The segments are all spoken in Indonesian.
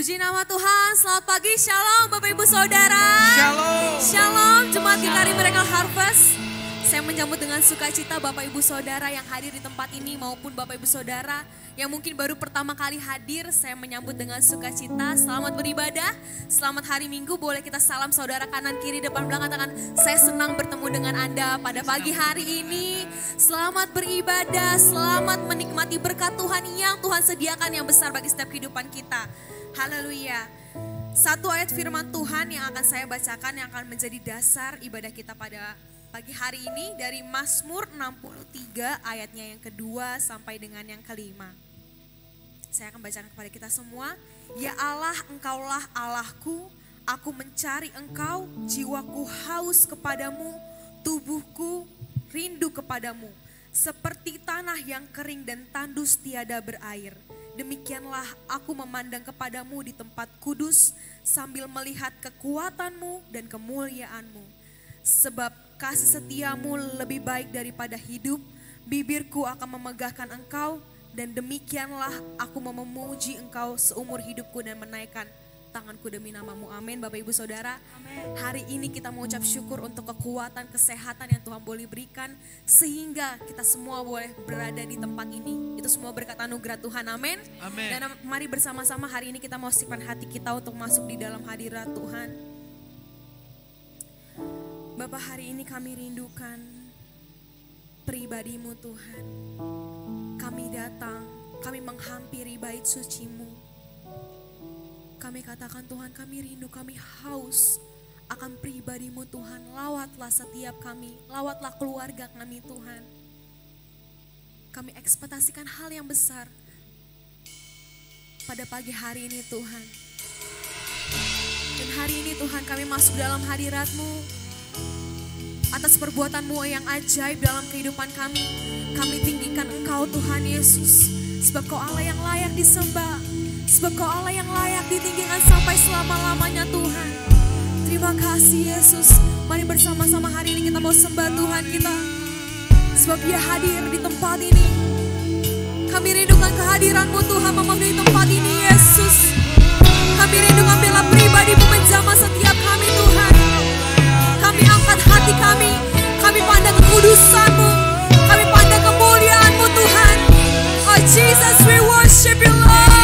Puji nama Tuhan, selamat pagi, shalom Bapak Ibu Saudara. Shalom. Shalom, jemaat GKRI Miracle Harvest. Saya menyambut dengan sukacita Bapak Ibu Saudara yang hadir di tempat ini maupun Bapak Ibu Saudara yang mungkin baru pertama kali hadir. Saya menyambut dengan sukacita, selamat beribadah, selamat hari Minggu. Boleh kita salam saudara kanan kiri depan belakang, katakan saya senang bertemu dengan Anda pada pagi hari ini. Selamat beribadah, selamat menikmati berkat Tuhan yang Tuhan sediakan yang besar bagi setiap kehidupan kita. Haleluya. Satu ayat firman Tuhan yang akan saya bacakan yang akan menjadi dasar ibadah kita pada pagi hari ini dari Mazmur 63 ayatnya yang kedua sampai dengan yang kelima. Saya akan bacakan kepada kita semua. Ya Allah, Engkaulah Allahku, aku mencari Engkau, jiwaku haus kepadamu, tubuhku rindu kepadamu. Seperti tanah yang kering dan tandus tiada berair. Demikianlah aku memandang kepadamu di tempat kudus sambil melihat kekuatanmu dan kemuliaanmu. Sebab kasih setiamu lebih baik daripada hidup, bibirku akan memegahkan engkau dan demikianlah aku memuji engkau seumur hidupku dan menaikkan tanganku demi namamu. Amin Bapak Ibu Saudara. Amen. Hari ini kita mengucap syukur untuk kekuatan, kesehatan yang Tuhan boleh berikan sehingga kita semua boleh berada di tempat ini. Itu semua berkat anugerah Tuhan. Amin. Amen. Dan mari bersama-sama hari ini kita mau simpan hati kita untuk masuk di dalam hadirat Tuhan. Bapak, hari ini kami rindukan pribadi-Mu Tuhan. Kami datang, kami menghampiri bait suci-Mu. Kami katakan Tuhan, kami rindu, kami haus akan pribadi-Mu Tuhan. Lawatlah setiap kami, lawatlah keluarga kami Tuhan. Kami ekspektasikan hal yang besar pada pagi hari ini Tuhan. Dan hari ini Tuhan kami masuk dalam hadirat-Mu. Atas perbuatan-Mu yang ajaib dalam kehidupan kami. Kami tinggikan Engkau Tuhan Yesus. Sebab Kau Allah yang layak disembah. Sebab Kau Allah yang layak ditinggikan sampai selama-lamanya Tuhan. Terima kasih Yesus. Mari bersama-sama hari ini kita mau sembah Tuhan kita. Sebab Dia hadir di tempat ini. Kami rindukan kehadiran-Mu Tuhan memenuhi tempat ini Yesus. Kami rindu ambillah pribadi-Mu menjamah setiap kami Tuhan. Kami angkat hati kami. Kami pandang kekudusan-Mu. Kami pandang kemuliaan-Mu Tuhan. Oh Jesus, we worship You Lord.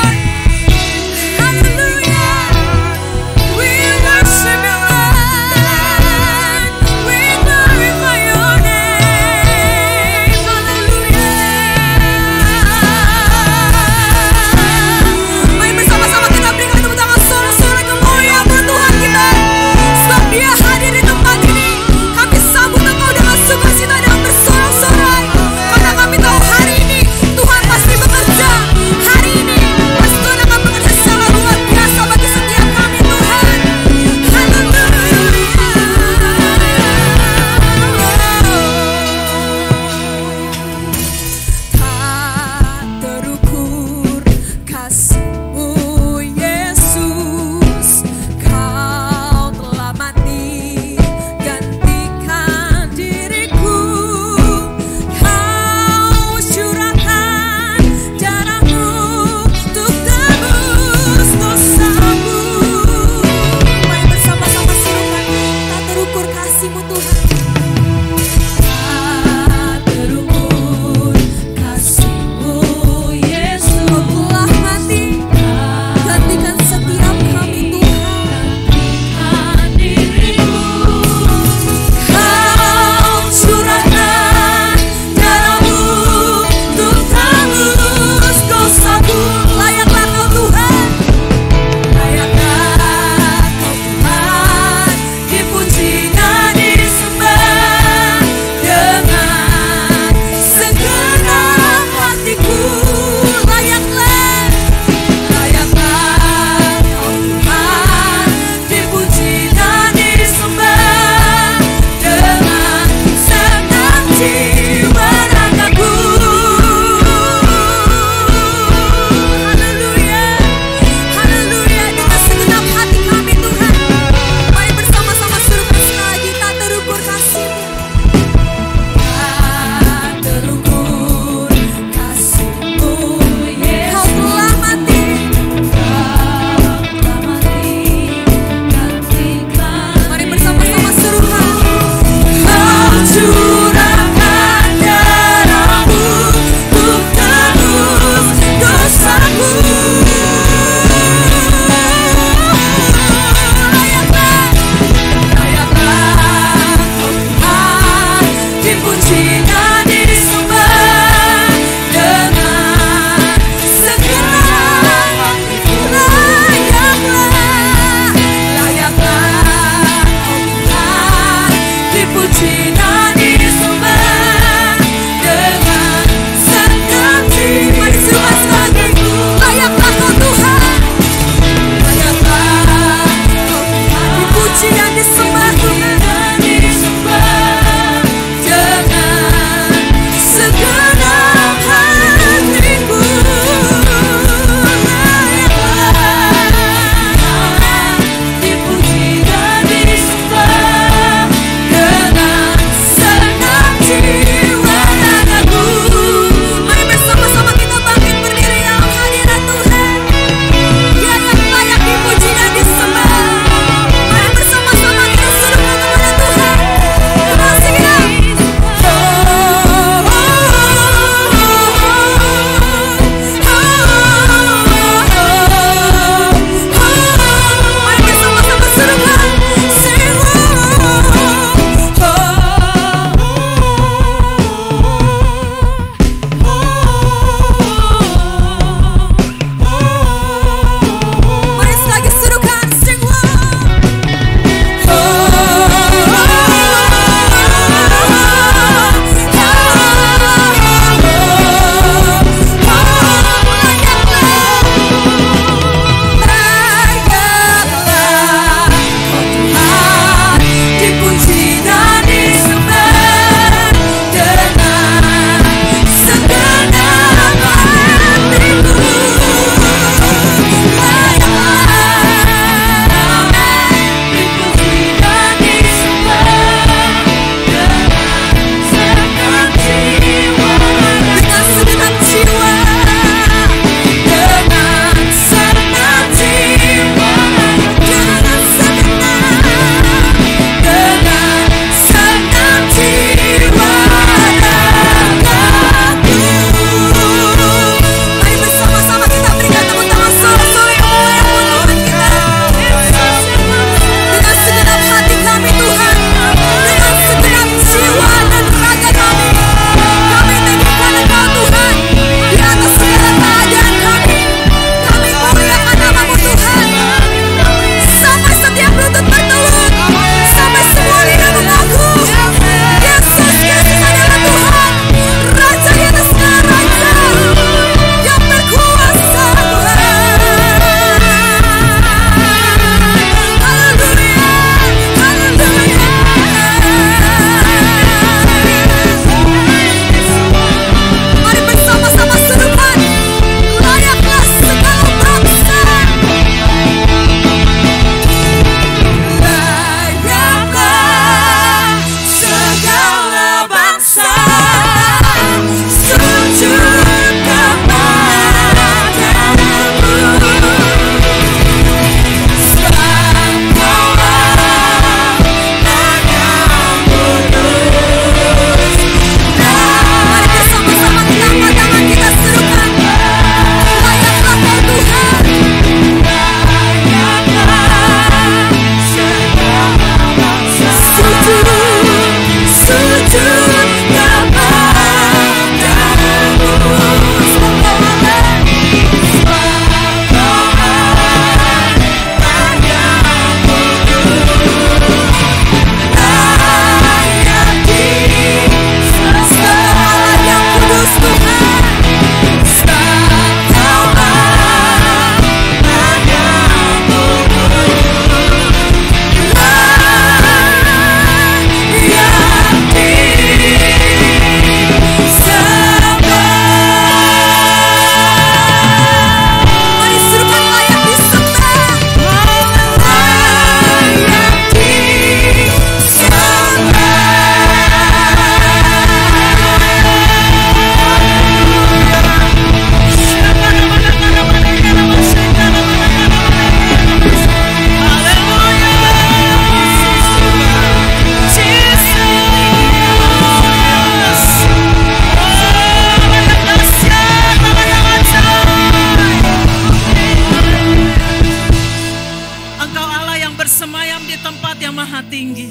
sangat tinggi.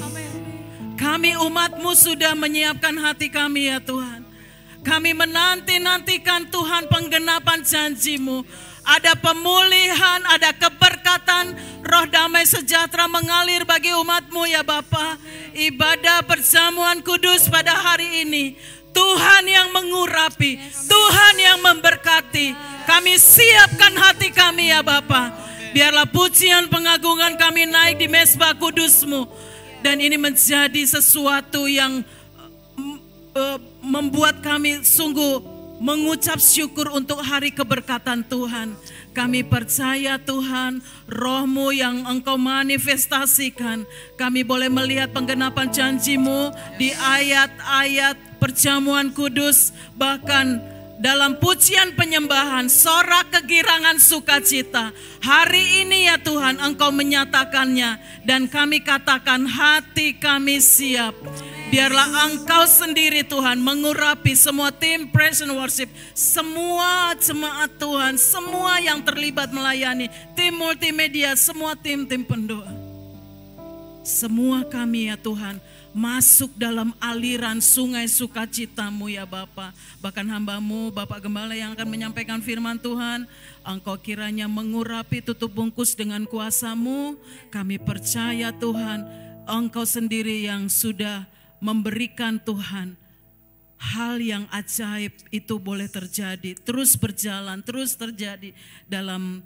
Kami umat-Mu sudah menyiapkan hati kami ya Tuhan. Kami menanti-nantikan Tuhan penggenapan janji-Mu. Ada pemulihan, ada keberkatan, roh damai sejahtera mengalir bagi umat-Mu ya Bapa. Ibadah perjamuan kudus pada hari ini, Tuhan yang mengurapi, Tuhan yang memberkati. Kami siapkan hati kami ya Bapa. Biarlah pujian pengagungan kami naik di mezbah kudus-Mu. Dan ini menjadi sesuatu yang membuat kami sungguh mengucap syukur untuk hari keberkatan Tuhan. Kami percaya Tuhan, Roh-Mu yang Engkau manifestasikan, kami boleh melihat penggenapan janji-Mu di ayat-ayat perjamuan kudus, bahkan dalam pujian penyembahan, sorak kegirangan sukacita. Hari ini ya Tuhan, Engkau menyatakannya, dan kami katakan hati kami siap. Biarlah Engkau sendiri Tuhan mengurapi semua tim praise and worship, semua jemaat Tuhan, semua yang terlibat melayani, tim multimedia, semua tim-tim pendoa. Semua kami ya Tuhan masuk dalam aliran sungai sukacita-Mu ya Bapa. Bahkan hamba-Mu, Bapak Gembala yang akan menyampaikan firman Tuhan, Engkau kiranya mengurapi tutup bungkus dengan kuasa-Mu. Kami percaya Tuhan, Engkau sendiri yang sudah memberikan Tuhan hal yang ajaib itu boleh terjadi, terus berjalan, terus terjadi dalam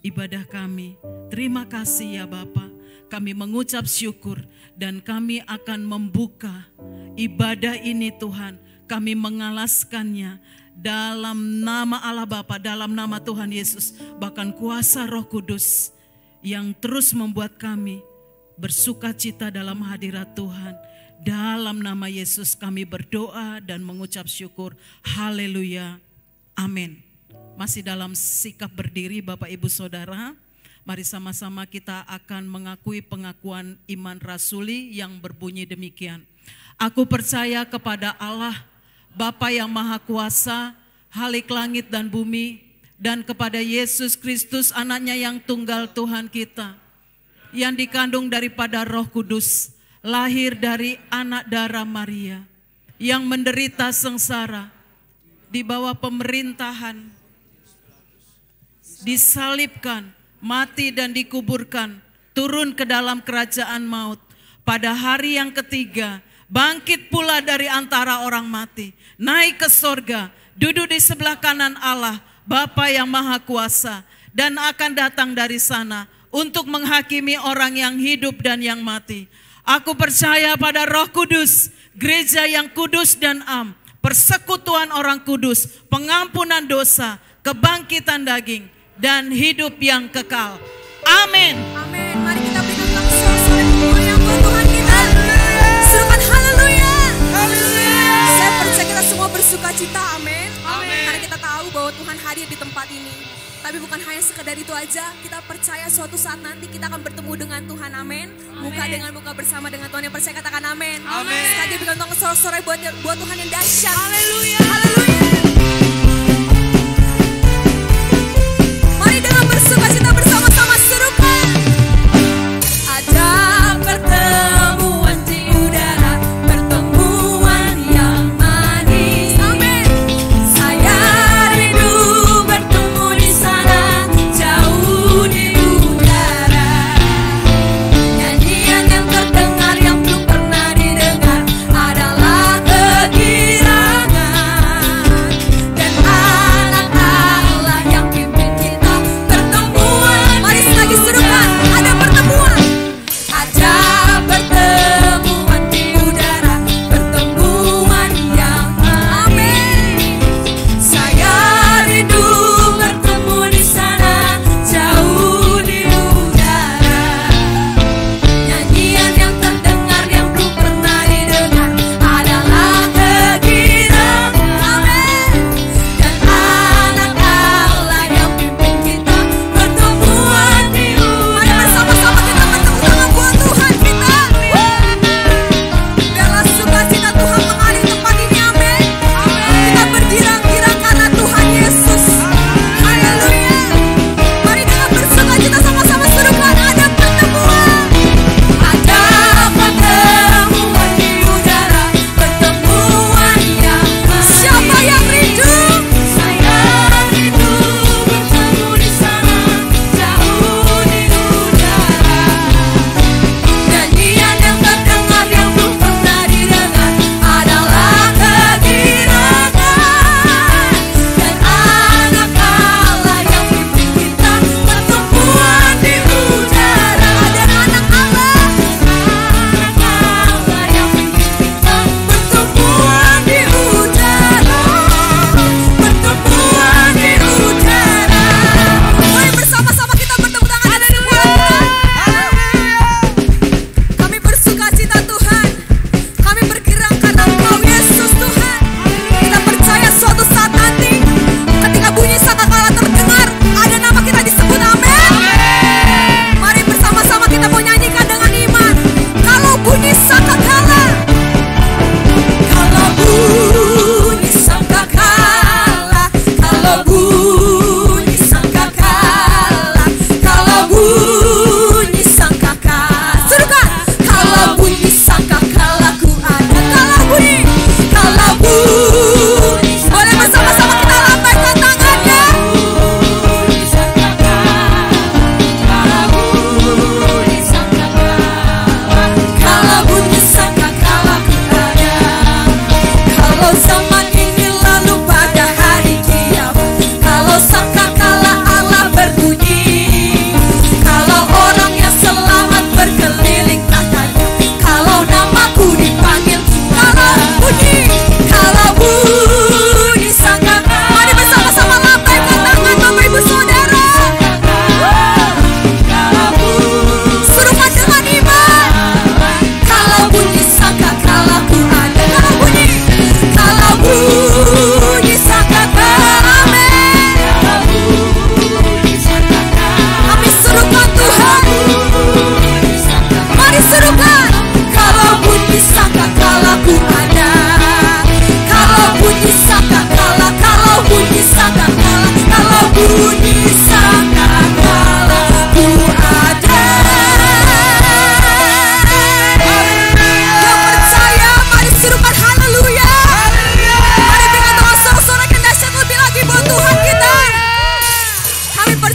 ibadah kami. Terima kasih ya Bapa. Kami mengucap syukur dan kami akan membuka ibadah ini Tuhan. Kami mengalaskannya dalam nama Allah Bapa, dalam nama Tuhan Yesus. Bahkan kuasa Roh Kudus yang terus membuat kami bersukacita dalam hadirat Tuhan. Dalam nama Yesus kami berdoa dan mengucap syukur. Haleluya. Amin. Masih dalam sikap berdiri Bapak Ibu Saudara. Mari sama-sama kita akan mengakui pengakuan iman rasuli yang berbunyi demikian. Aku percaya kepada Allah, Bapa yang Maha Kuasa, Halik langit dan bumi, dan kepada Yesus Kristus anaknya yang tunggal Tuhan kita, yang dikandung daripada Roh Kudus, lahir dari anak darah Maria, yang menderita sengsara, di bawah pemerintahan, disalibkan, mati dan dikuburkan, turun ke dalam kerajaan maut. Pada hari yang ketiga, bangkit pula dari antara orang mati, naik ke sorga, duduk di sebelah kanan Allah, Bapa yang Maha Kuasa, dan akan datang dari sana untuk menghakimi orang yang hidup dan yang mati. Aku percaya pada Roh Kudus, gereja yang kudus dan am, persekutuan orang kudus, pengampunan dosa, kebangkitan daging, dan hidup yang kekal. Amin. Amin. Mari kita berikan sorak-sorai yang buat Tuhan kita. Serukan haleluya. Saya percaya kita semua bersuka cita. Amin. Karena kita tahu bahwa Tuhan hadir di tempat ini. Tapi bukan hanya sekedar itu aja, kita percaya suatu saat nanti kita akan bertemu dengan Tuhan, amin. Muka dengan muka bersama dengan Tuhan, yang percaya katakan amin. Sekali lagi berikan sorak-sorai buat Tuhan yang dahsyat. Haleluya. Haleluya. Mari dengan bersukacita bersama-sama serukan. Ada pertemuan di udara, pertemuan yang manis. Amin. Saya rindu bertemu di sana, jauh di udara. Nyanyian yang terdengar yang belum pernah didengar adalah kegirangan.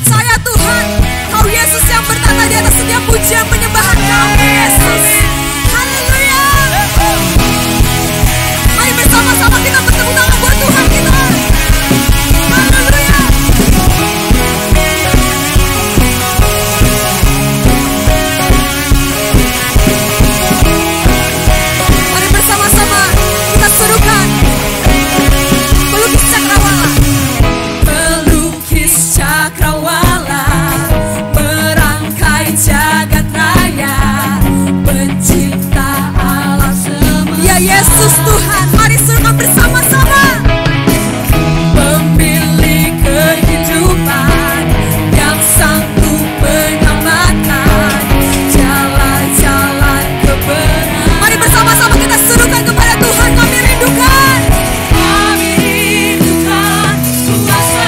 percaya Tuhan, Kau Yesus yang bertata di atas setiap pujian penyembahan kami, Yesus. Haleluya. Mari bersama-sama kita bertepuk tangan buat Tuhan kita. Haleluya. Mari bersama-sama kita serukan pelukis cakrawala. Pelukis cakrawala, merangkai jagat raya, pencipta alam semesta. Ya Yesus Tuhan, mari serukan bersama-sama. Pemilik kehidupan yang sanggup menyelamatkan jalan-jalan kebenaran. Mari bersama-sama kita serukan kepada Tuhan, kami rindukan. Kami rindukan kuasa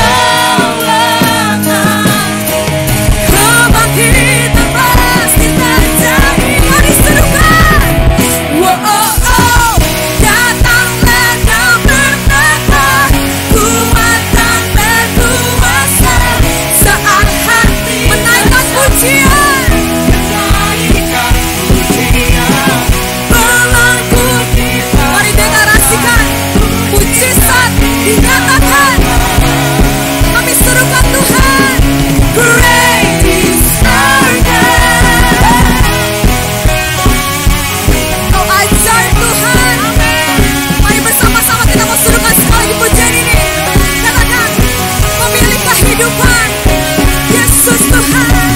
kemenangan. Kebangkitan pasti terjadi. Mari serukan. Wow, oh, oh. Datanglah dan berkata, kuat dan berkuasa. Saat hati menaikkan pujian, Pelangku, mari deklarasikan, mujizat dinyatakan. Kami serukan Tuhan, great is our God. Kau ajaib Tuhan. Mari bersama-sama kita mau serukan sekali lagi pujian ini. Katakan, pemilik kehidupan, Yesus Tuhan.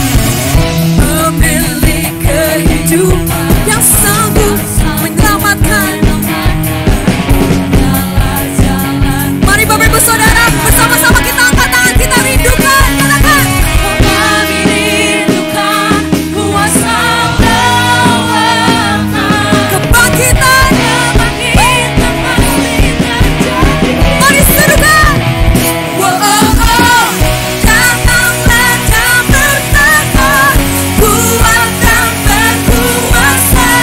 Pemilik kehidupan yang sanggup menyelamatkan. Mari Bapak Ibu Saudara, bersama-sama kita angkat tangan, kita rindukan. Katakan, kami rindukan kuasa kemenangan. Kebangkitan pasti terjadi. Mari serukan. Wow, oh, oh. Datanglah dan berkata, kuat dan berkuasa.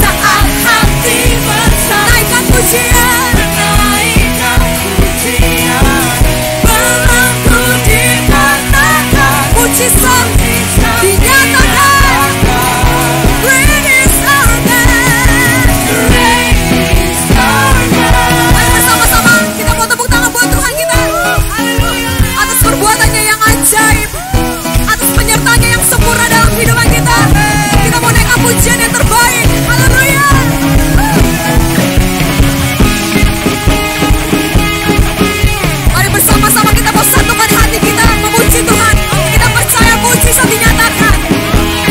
Saat hati menaikkan pujian, Pelangku dikatakan, mujizat dinyatakan. Great is our God. Mari bersama-sama kita mau tepuk tangan buat Tuhan kita. Haleluya. Atas perbuatannya yang ajaib, atas penyertaannya yang sempurna dalam kehidupan kita. Kita mau naikkan pujian yang terbaik. Haleluya. Mari bersama-sama kita mau satukan hati kita memuji Tuhan. Kita percaya mujizat dinyatakan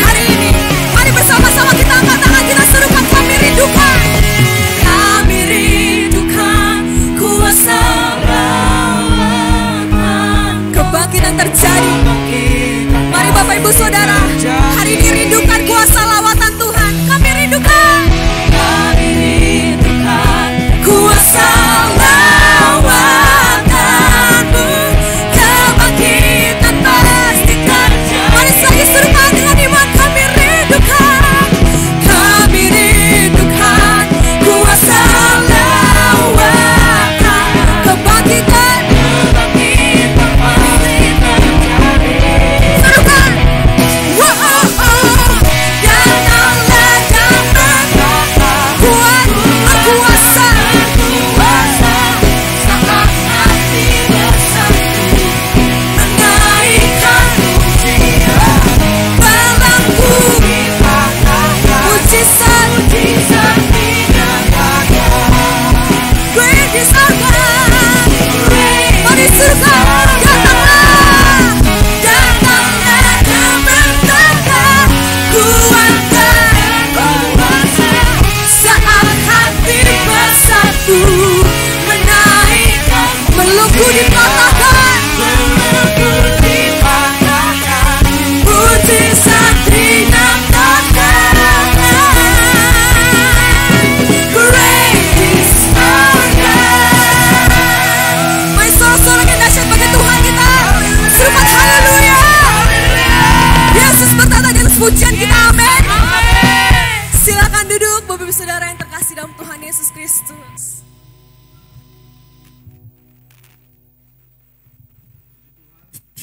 hari ini. Mari bersama-sama kita angkat tangan, kita serukan, kami rindukan. Kami rindukan kuasa kemenangan. Kebangkitan terjadi. Mari Bapak Ibu Saudara, hari ini rindukan kuasa lawatan Tuhan. Kami rindukan. Kami rindukan kuasa lawatanmu. Kebangkitan pasti terjadi. Mari sekali serukan dengan iman. Kami rindukan. Kami rindukan kuasa lawatan. Kebangkitan pasti terjadi. Serukan. Wow.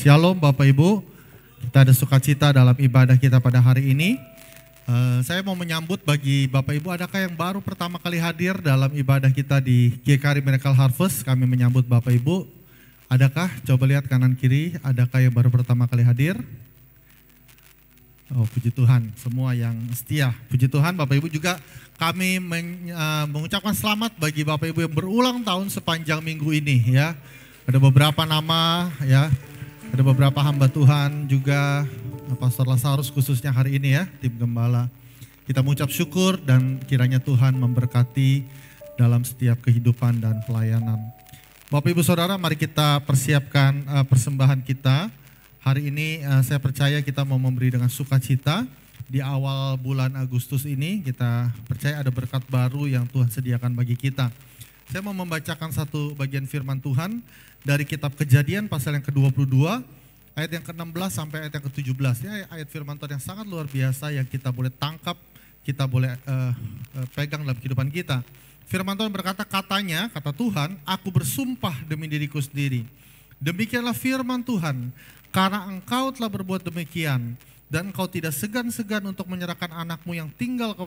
Shalom Bapak Ibu, kita ada sukacita dalam ibadah kita pada hari ini. Saya mau menyambut bagi Bapak Ibu, adakah yang baru pertama kali hadir dalam ibadah kita di GKRI Miracle Harvest? Kami menyambut Bapak Ibu. Adakah? Coba lihat kanan kiri, adakah yang baru pertama kali hadir? Oh, puji Tuhan, semua yang setia. Puji Tuhan, Bapak Ibu juga kami mengucapkan selamat bagi Bapak Ibu yang berulang tahun sepanjang minggu ini ya. Ada beberapa nama ya, ada beberapa hamba Tuhan juga, Pastor Lazarus khususnya hari ini ya, tim gembala. Kita mengucap syukur dan kiranya Tuhan memberkati dalam setiap kehidupan dan pelayanan. Bapak Ibu Saudara, mari kita persiapkan persembahan kita. Hari ini saya percaya kita mau memberi dengan sukacita. Di awal bulan Agustus ini kita percaya ada berkat baru yang Tuhan sediakan bagi kita. Saya mau membacakan satu bagian firman Tuhan dari kitab Kejadian pasal yang ke-22 ayat yang ke-16 sampai ayat yang ke-17. Ya, ayat firman Tuhan yang sangat luar biasa yang kita boleh tangkap, kita boleh pegang dalam kehidupan kita. Firman Tuhan berkata, kata Tuhan, aku bersumpah demi diriku sendiri. Demikianlah firman Tuhan, karena engkau telah berbuat demikian dan engkau tidak segan-segan untuk menyerahkan anakmu yang tunggal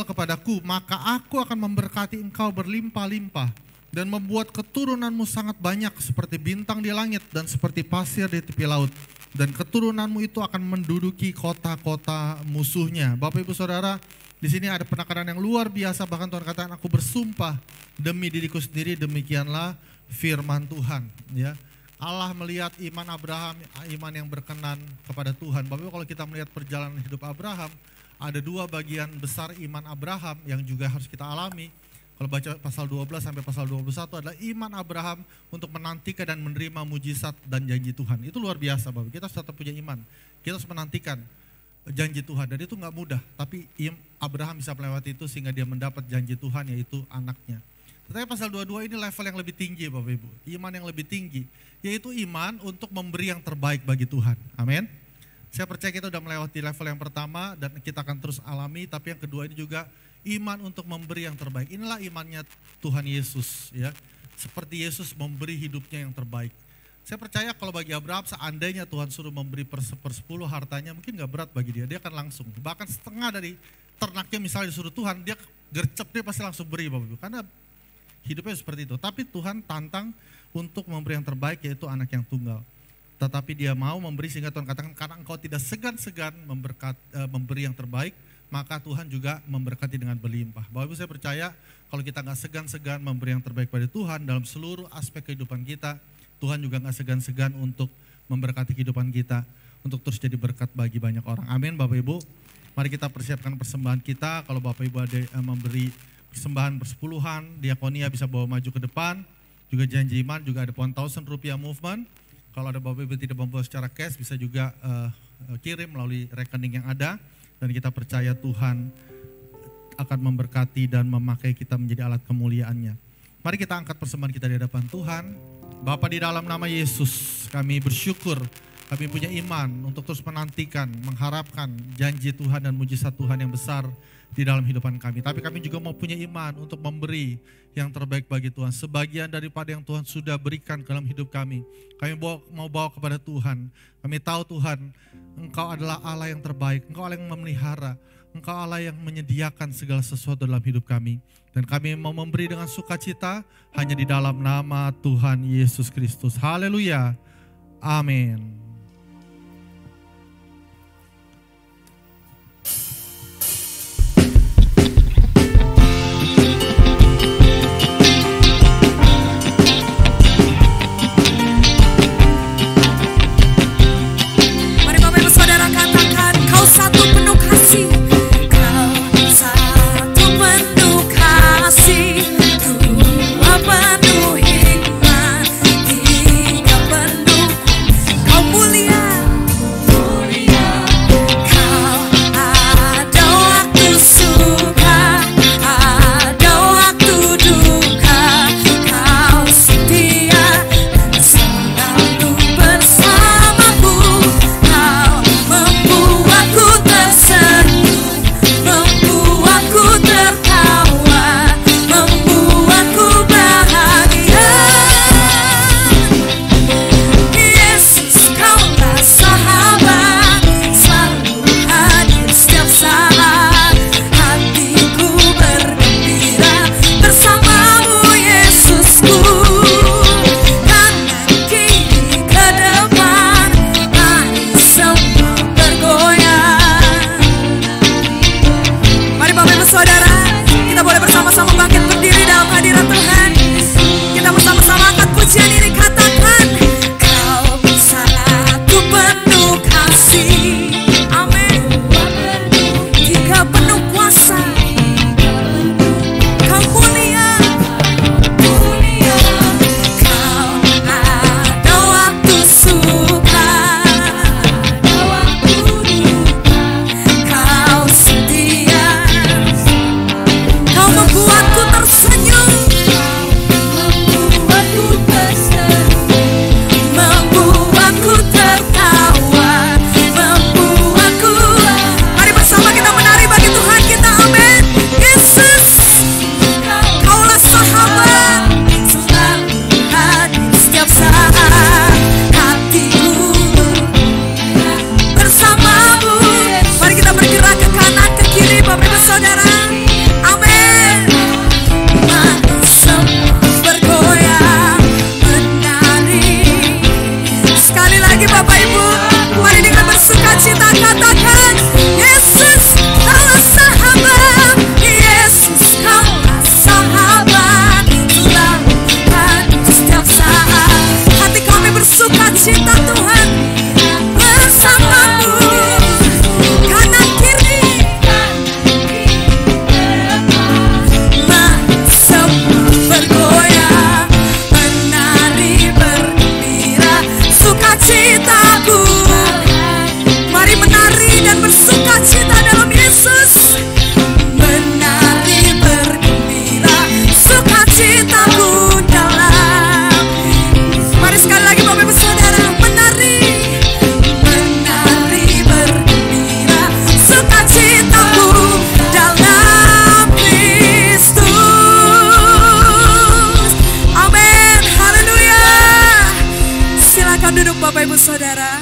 kepadaku, maka aku akan memberkati engkau berlimpah-limpah dan membuat keturunanmu sangat banyak seperti bintang di langit dan seperti pasir di tepi laut. Dan keturunanmu itu akan menduduki kota-kota musuhnya. Bapak Ibu Saudara, di sini ada penekanan yang luar biasa. Bahkan Tuhan katakan, aku bersumpah demi diriku sendiri, demikianlah firman Tuhan. Ya, Allah melihat iman Abraham, iman yang berkenan kepada Tuhan. Bapak Ibu, kalau kita melihat perjalanan hidup Abraham, ada dua bagian besar iman Abraham yang juga harus kita alami. Kalau baca pasal 12 sampai pasal 21 adalah iman Abraham untuk menantikan dan menerima mujizat dan janji Tuhan. Itu luar biasa Bapak. Kita harus tetap punya iman. Kita harus menantikan janji Tuhan dan itu gak mudah. Tapi Abraham bisa melewati itu sehingga dia mendapat janji Tuhan, yaitu anaknya. Tetapi pasal 22 ini level yang lebih tinggi Bapak Ibu. Iman yang lebih tinggi, yaitu iman untuk memberi yang terbaik bagi Tuhan. Amin. Saya percaya kita sudah melewati level yang pertama dan kita akan terus alami. Tapi yang kedua ini juga iman untuk memberi yang terbaik. Inilah imannya Tuhan Yesus ya. Seperti Yesus memberi hidupnya yang terbaik. Saya percaya kalau bagi Abraham seandainya Tuhan suruh memberi per-10 hartanya mungkin gak berat bagi dia. Dia akan langsung. Bahkan setengah dari ternaknya misalnya disuruh Tuhan, dia gercep, dia pasti langsung beri Bapak Ibu. Karena hidupnya seperti itu. Tapi Tuhan tantang untuk memberi yang terbaik, yaitu anak yang tunggal. Tetapi dia mau memberi sehingga Tuhan katakan, karena engkau tidak segan-segan memberi yang terbaik, maka Tuhan juga memberkati dengan berlimpah. Bapak Ibu, saya percaya kalau kita gak segan-segan memberi yang terbaik pada Tuhan dalam seluruh aspek kehidupan kita, Tuhan juga gak segan-segan untuk memberkati kehidupan kita, untuk terus jadi berkat bagi banyak orang. Amin Bapak Ibu. Mari kita persiapkan persembahan kita. Kalau Bapak Ibu ada memberi persembahan persepuluhan, diakonia bisa bawa maju ke depan. Juga janji iman, juga ada Rp1.000 movement. Kalau ada Bapak Ibu tidak membawa secara cash, bisa juga kirim melalui rekening yang ada. Dan kita percaya Tuhan akan memberkati dan memakai kita menjadi alat kemuliaannya. Mari kita angkat persembahan kita di hadapan Tuhan. Bapa, di dalam nama Yesus kami bersyukur, kami punya iman untuk terus menantikan, mengharapkan janji Tuhan dan mujizat Tuhan yang besar di dalam kehidupan kami. Tapi kami juga mau punya iman untuk memberi yang terbaik bagi Tuhan. Sebagian daripada yang Tuhan sudah berikan dalam hidup kami, kami mau bawa kepada Tuhan. Kami tahu Tuhan, Engkau adalah Allah yang terbaik, Engkau Allah yang memelihara, Engkau Allah yang menyediakan segala sesuatu dalam hidup kami. Dan kami mau memberi dengan sukacita hanya di dalam nama Tuhan Yesus Kristus. Haleluya. Amin. Kau lagi Bapak Ibu. Mari dengan bersukacita katakan, Yesus kaulah sahabat, Yesus kaulah sahabat, selalu hadir setiap saat. Hati kami bersukacita Tuhan bersamamu, kanan kiri semua bergoyang, menari bergembira, sukacitaku. Mari menari dan bersukacita dalam Yesus. Menari bergembira, sukacitaku dalam. Mari sekali lagi Bapak Ibu Saudara, menari bergembira, sukacitaku dalam Kristus. Amin, haleluya. Silakan duduk Bapak Ibu Saudara.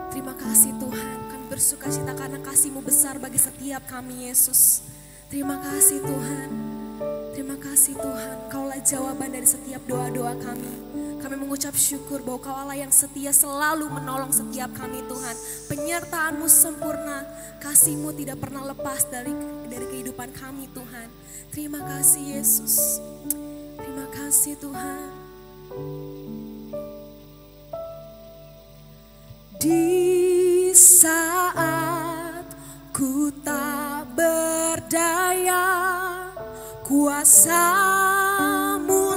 Terima kasih Tuhan, kami bersukacita karena kasih-Mu besar bagi setiap kami Yesus. Terima kasih Tuhan, terima kasih Tuhan, Kaulah jawaban dari setiap doa-doa kami. Kami mengucap syukur bahwa Kau Allah yang setia selalu menolong setiap kami Tuhan. Penyertaan-Mu sempurna, kasih-Mu tidak pernah lepas dari kehidupan kami Tuhan. Terima kasih Yesus, terima kasih Tuhan. Di saat ku tak berdaya, kuasa-Mu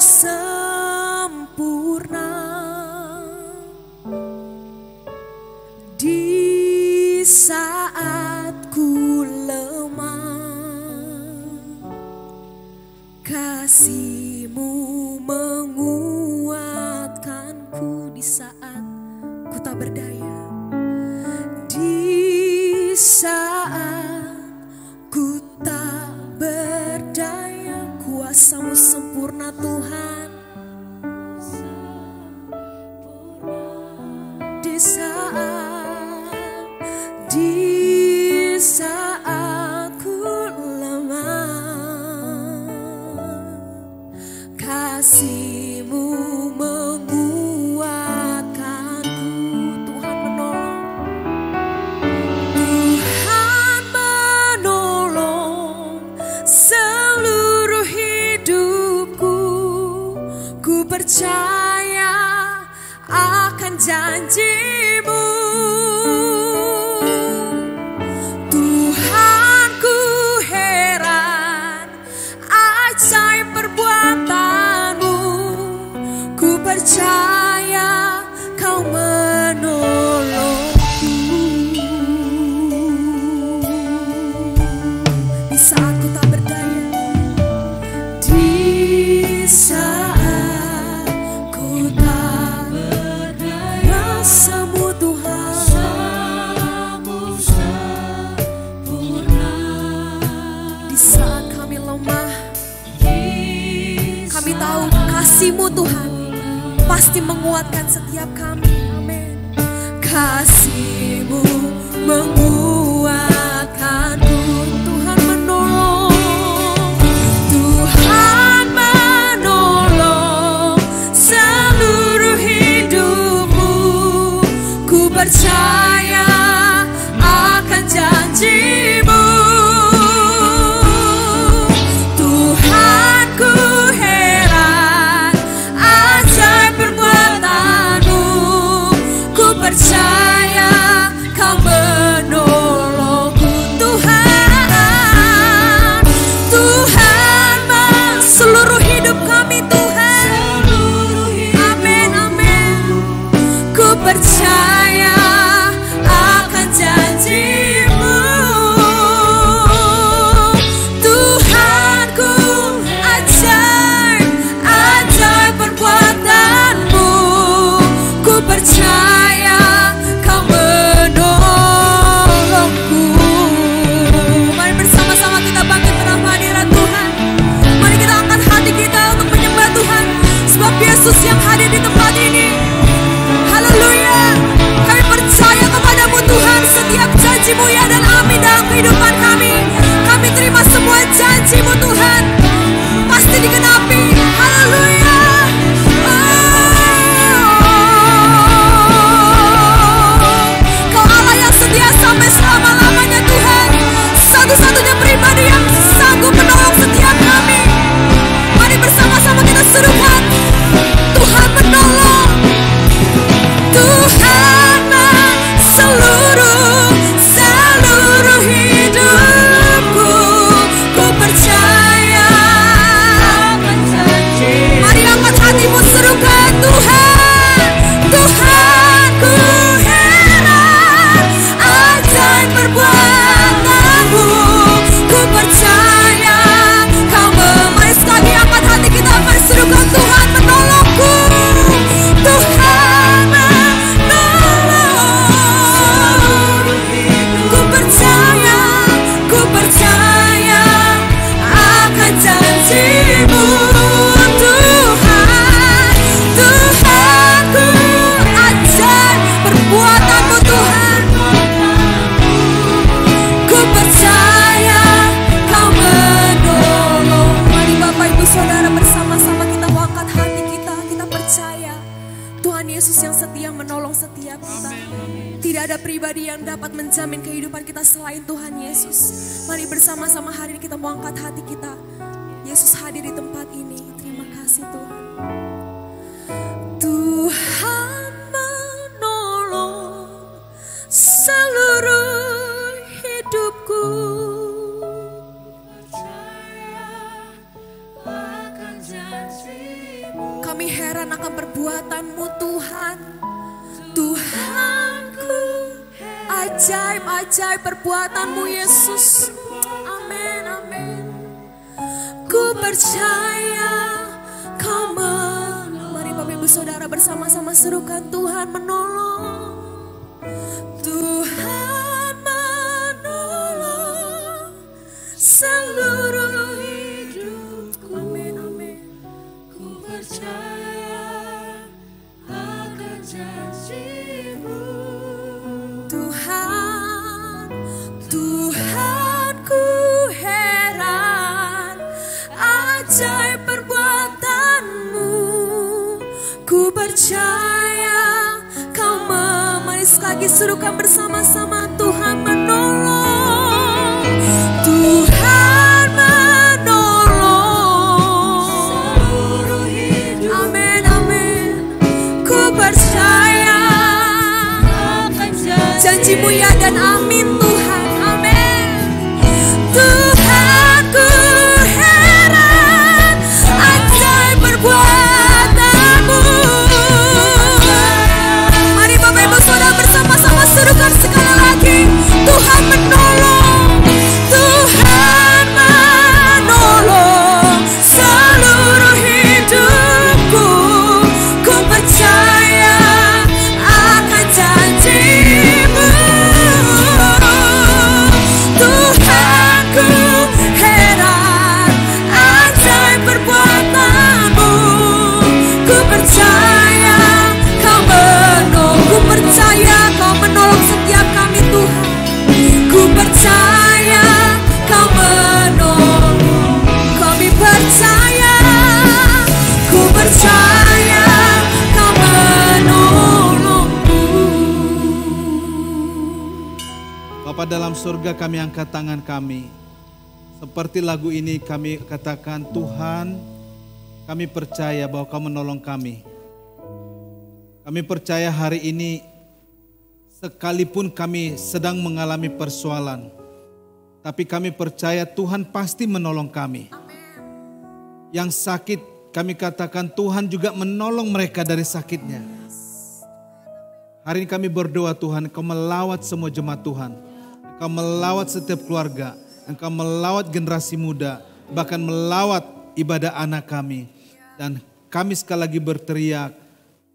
sempurna. Di saat ku lemah, kasih-Mu menguatkanku. Di saat ku tak berdaya, di saat ku tak berdaya, kuasa-Mu sempurna Tuhan. Di saat ku lemah, kasih-Mu menguatkanku. Tuhan menolong seluruh hidupku. Ku percaya akan janji-Mu. Tuhan, ku heran ajaib perbuatan-Mu. Ku percaya Kau menolongku. Di saat ku tak berdaya, di saat ku tak berdaya, rasamu Tuhan sempurna. Di saat kami lemah, kami tahu kasih-Mu Tuhan pasti menguatkan setiap kami. Amin. Kasih-Mu menguatkanku. Tuhan menolong, Tuhan menolong seluruh hidupmu. Ku percaya akan janji-Mu. Tuhan, ku heran ajaib perbuatan-Mu. Ku percaya Kau menolong. Tidak ada pribadi yang dapat menjamin kehidupan kita selain Tuhan Yesus. Mari bersama-sama hari ini kita mau angkat hati kita. Yesus hadir di tempat ini. Terima kasih Tuhan. Tuhan menolong seluruh hidupku. Kami heran akan perbuatan-Mu Tuhan. Tuhanku, ajaib-ajaib perbuatan-Mu Yesus. Amin, amin. Ku percaya Kau menolong. Mari Bapak Ibu Saudara bersama-sama serukan Tuhan menolong. Tuhan menolong seluruh hidupku. Amin, amin. Ku percaya akan janji-Mu. Tuhan, Tuhan ku heran ajaib perbuatan-Mu. Ku percaya Kau mari sekali lagi serukan bersama-sama. Tuhan menolong, Tuhan menolong seluruh hidup. Amin, amin. Ku percaya akan janji-Mu ya dan amin Tuhan. Amin. Tuhan ku heran ajaib perbuatan-Mu. Mari Bapak Ibu Saudara bersama-sama serukan sekali lagi. Tuhan menolong, Tuhan menolong seluruh hidupku. Ku percaya akan janji-Mu. Tuhan ku heran ajaib perbuatan-Mu. Ku percaya Kau menolong, ku percaya Kau menolong setiap kami Tuhan. Ku percaya Kau menolong, kami percaya, ku percaya Kau menolongku. Bapa dalam surga, kami angkat tangan kami. Seperti lagu ini kami katakan, Tuhan, kami percaya bahwa Kau menolong kami. Kami percaya hari ini sekalipun kami sedang mengalami persoalan, tapi kami percaya Tuhan pasti menolong kami. Yang sakit kami katakan Tuhan juga menolong mereka dari sakitnya. Hari ini kami berdoa Tuhan, Engkau melawat semua jemaat Tuhan. Engkau melawat setiap keluarga. Engkau melawat generasi muda. Bahkan melawat ibadah anak kami. Dan kami sekali lagi berteriak,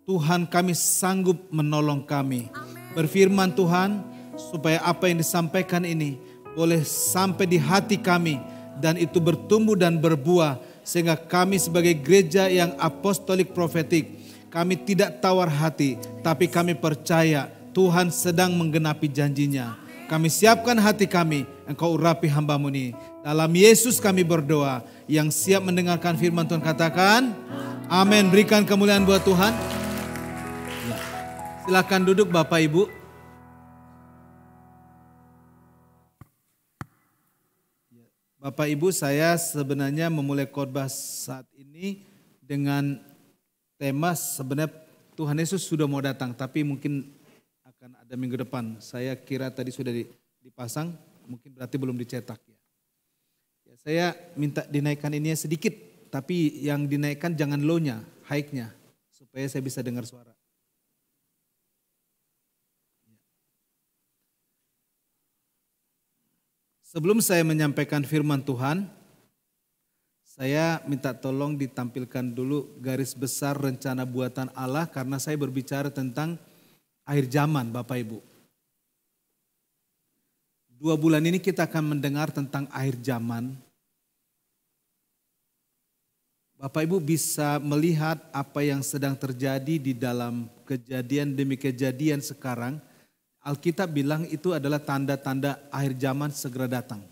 Tuhan kami sanggup menolong kami. Berfirman Tuhan, supaya apa yang disampaikan ini boleh sampai di hati kami. Dan itu bertumbuh dan berbuah. Sehingga kami sebagai gereja yang apostolik profetik, kami tidak tawar hati, tapi kami percaya Tuhan sedang menggenapi janjinya. Kami siapkan hati kami, Engkau urapi hamba-Mu ini. Dalam Yesus kami berdoa. Yang siap mendengarkan firman Tuhan katakan, amin. Berikan kemuliaan buat Tuhan. Silakan duduk Bapak Ibu. Bapak Ibu, saya sebenarnya memulai khotbah saat ini dengan tema sebenarnya Tuhan Yesus sudah mau datang, tapi mungkin akan ada minggu depan. Saya kira tadi sudah dipasang, mungkin berarti belum dicetak ya. Saya minta dinaikkan ini sedikit, tapi yang dinaikkan jangan low-nya, high-nya, supaya saya bisa dengar suara. Sebelum saya menyampaikan firman Tuhan, saya minta tolong ditampilkan dulu garis besar rencana buatan Allah karena saya berbicara tentang akhir zaman Bapak Ibu. 2 bulan ini kita akan mendengar tentang akhir zaman. Bapak Ibu bisa melihat apa yang sedang terjadi di dalam kejadian demi kejadian sekarang. Alkitab bilang itu adalah tanda-tanda akhir zaman segera datang.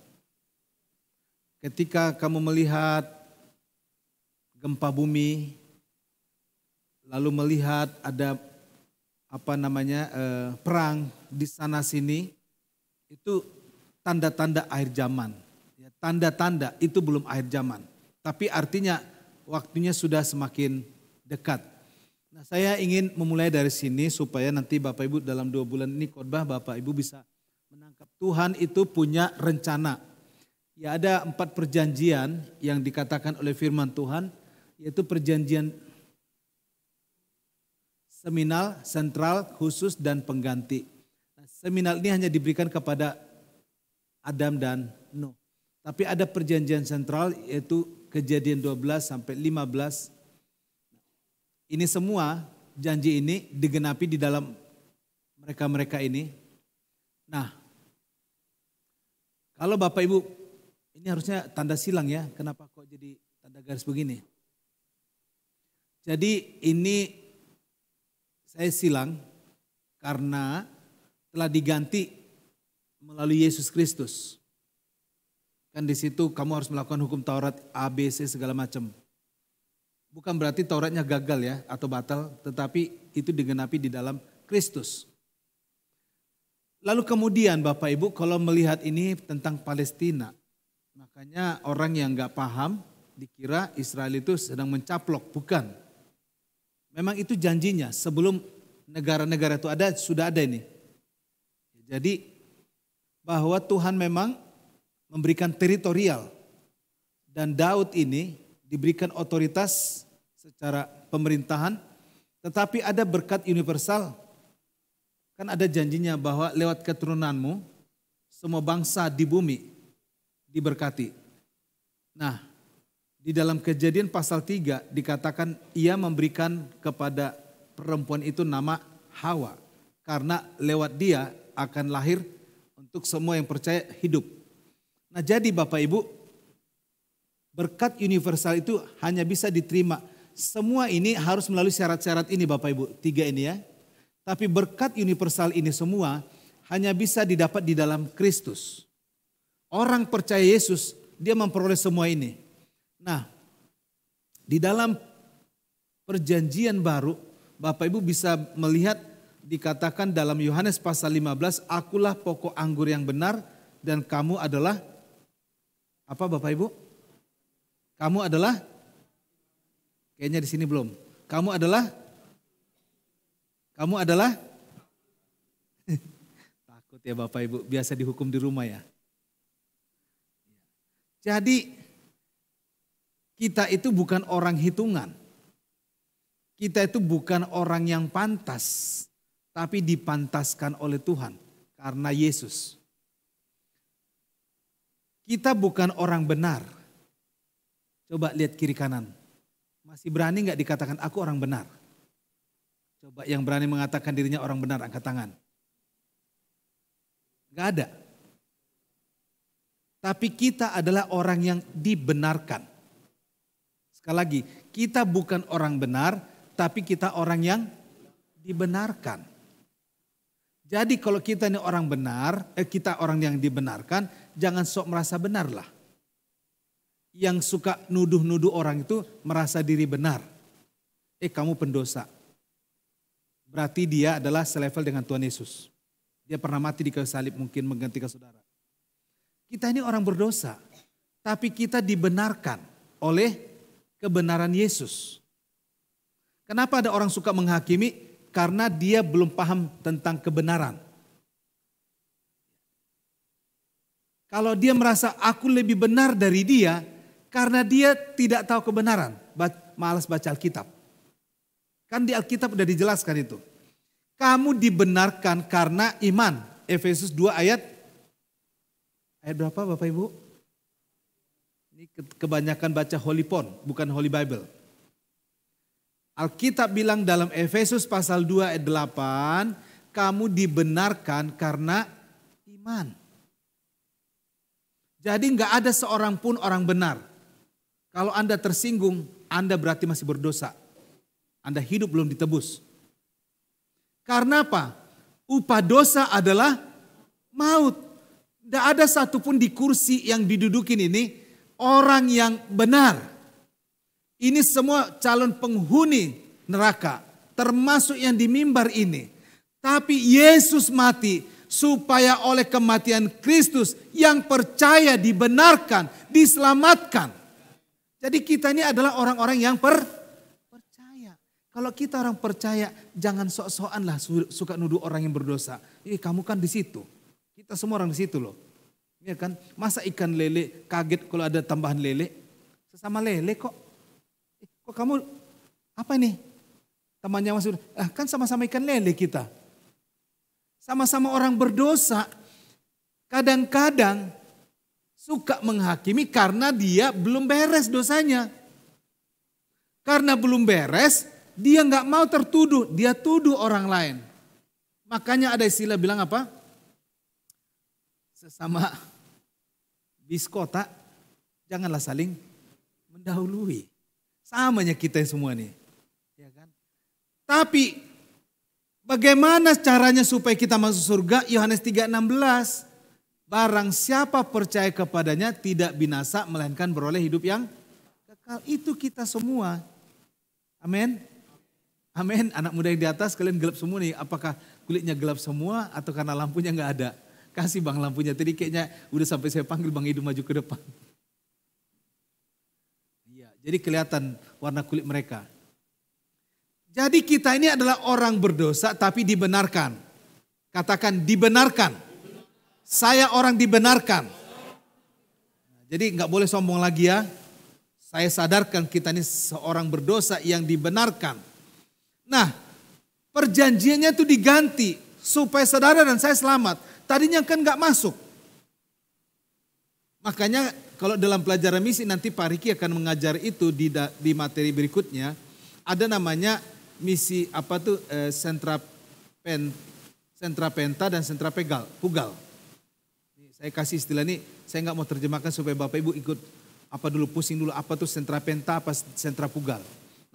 Ketika kamu melihat gempa bumi, lalu melihat ada perang di sana sini itu tanda-tanda akhir zaman. Ya, tanda-tanda itu belum akhir zaman. Tapi artinya waktunya sudah semakin dekat. Nah, saya ingin memulai dari sini supaya nanti Bapak Ibu dalam 2 bulan ini khotbah Bapak Ibu bisa menangkap Tuhan itu punya rencana. Ya, ada 4 perjanjian yang dikatakan oleh firman Tuhan, yaitu perjanjian seminal, sentral, khusus, dan pengganti. Nah, seminal ini hanya diberikan kepada Adam dan Nuh. Tapi ada perjanjian sentral yaitu Kejadian 12 sampai 15. Ini semua janji ini digenapi di dalam mereka-mereka ini. Nah, kalau Bapak Ibu, ini harusnya tanda silang ya, kenapa kok jadi tanda garis begini? Jadi ini saya silang karena telah diganti melalui Yesus Kristus. Kan di situ kamu harus melakukan hukum Taurat A, B, C segala macam. Bukan berarti Tauratnya gagal ya atau batal, tetapi itu digenapi di dalam Kristus. Lalu kemudian Bapak Ibu kalau melihat ini tentang Palestina, makanya orang yang gak paham dikira Israel itu sedang mencaplok, bukan. Memang itu janjinya sebelum negara-negara itu ada, sudah ada ini. Jadi bahwa Tuhan memang memberikan teritorial dan Daud ini diberikan otoritas secara pemerintahan, tetapi ada berkat universal. Kan ada janjinya bahwa lewat keturunanmu semua bangsa di bumi diberkati. Nah, di dalam Kejadian pasal 3 dikatakan ia memberikan kepada perempuan itu nama Hawa. Karena lewat dia akan lahir untuk semua yang percaya hidup. Nah, jadi Bapak Ibu, berkat universal itu hanya bisa diterima. Semua ini harus melalui syarat-syarat ini Bapak Ibu, 3 ini ya. Tapi berkat universal ini semua hanya bisa didapat di dalam Kristus. Orang percaya Yesus, dia memperoleh semua ini. Nah, di dalam perjanjian baru, Bapak Ibu bisa melihat dikatakan dalam Yohanes pasal 15, akulah pokok anggur yang benar dan kamu adalah, apa Bapak Ibu? Kamu adalah, kayaknya di sini belum. Kamu adalah, takut ya Bapak Ibu, biasa dihukum di rumah ya. Jadi, kita itu bukan orang hitungan. Kita itu bukan orang yang pantas, tapi dipantaskan oleh Tuhan karena Yesus. Kita bukan orang benar. Coba lihat kiri kanan. Masih berani gak dikatakan aku orang benar? Coba yang berani mengatakan dirinya orang benar, angkat tangan. Gak ada. Tapi kita adalah orang yang dibenarkan. Sekali lagi, kita bukan orang benar, tapi kita orang yang dibenarkan. Jadi kalau kita ini orang benar, kita orang yang dibenarkan, jangan sok merasa benar lah. Yang suka nuduh-nuduh orang itu merasa diri benar. Kamu pendosa. Berarti dia adalah selevel dengan Tuhan Yesus. Dia pernah mati di kayu salib mungkin menggantikan saudara. Kita ini orang berdosa, tapi kita dibenarkan oleh kebenaran Yesus. Kenapa ada orang suka menghakimi? Karena dia belum paham tentang kebenaran. Kalau dia merasa aku lebih benar dari dia, karena dia tidak tahu kebenaran, malas baca Alkitab. Kan di Alkitab udah dijelaskan itu. Kamu dibenarkan karena iman. Efesus 2 ayat berapa Bapak Ibu? Ini kebanyakan baca Holy Phone, bukan Holy Bible. Alkitab bilang dalam Efesus pasal 2 ayat 8, kamu dibenarkan karena iman. Jadi enggak ada seorang pun orang benar. Kalau Anda tersinggung, Anda berarti masih berdosa. Anda hidup belum ditebus. Karena apa? Upah dosa adalah maut. Tidak ada satupun di kursi yang didudukin ini orang yang benar. Ini semua calon penghuni neraka, termasuk yang di mimbar ini. Tapi Yesus mati supaya oleh kematian Kristus yang percaya dibenarkan, diselamatkan. Jadi kita ini adalah orang-orang yang percaya. Kalau kita orang percaya, jangan sok-sokan lah suka nuduh orang yang berdosa. Kamu kan di situ. Kita semua orang di situ loh. Ya kan? Masa ikan lele kaget kalau ada tambahan lele? Sesama lele kok. Kok kamu apa ini? Temannya masuk, kan sama-sama ikan lele kita. Sama-sama orang berdosa. Kadang-kadang suka menghakimi karena dia belum beres dosanya. Karena belum beres, dia nggak mau tertuduh, dia tuduh orang lain. Makanya ada istilah bilang apa? Sesama biskota, janganlah saling mendahului. Samanya kita semua nih. Ya kan? Tapi bagaimana caranya supaya kita masuk surga? Yohanes 3:16. Barang siapa percaya kepadanya tidak binasa melainkan beroleh hidup yang kekal. Itu kita semua. Amin. Amin. Anak muda yang di atas kalian gelap semua nih. Apakah kulitnya gelap semua atau karena lampunya nggak ada? Kasih bang lampunya. Tadi kayaknya udah sampai saya panggil bang Idu maju ke depan. Iya. Jadi kelihatan warna kulit mereka. Jadi kita ini adalah orang berdosa tapi dibenarkan. Katakan dibenarkan. Saya orang dibenarkan. Jadi nggak boleh sombong lagi ya. Saya sadarkan kita ini seorang berdosa yang dibenarkan. Nah, perjanjiannya itu diganti supaya saudara dan saya selamat. Tadinya kan nggak masuk. Makanya kalau dalam pelajaran misi nanti Pak Riki akan mengajar itu di materi berikutnya. Ada namanya misi apa tuh sentra penta dan sentra pugal. Saya kasih istilah ini, saya nggak mau terjemahkan supaya Bapak Ibu ikut apa dulu, pusing dulu apa tuh sentra penta, apa sentra pugal.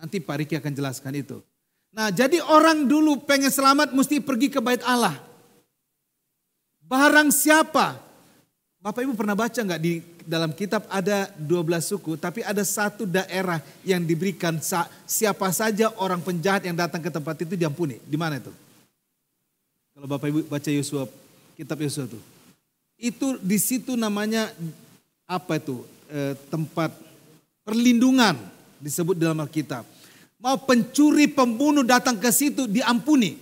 Nanti Pak Riki akan jelaskan itu. Nah jadi orang dulu pengen selamat mesti pergi ke bait Allah. Barang siapa, Bapak Ibu pernah baca nggak di dalam kitab ada 12 suku, tapi ada satu daerah yang diberikan siapa saja orang penjahat yang datang ke tempat itu diampuni. Di mana itu? Kalau Bapak Ibu baca Yosua, kitab Yosua tuh. Itu di situ namanya apa itu? Tempat perlindungan disebut dalam Alkitab. Mau pencuri pembunuh datang ke situ diampuni.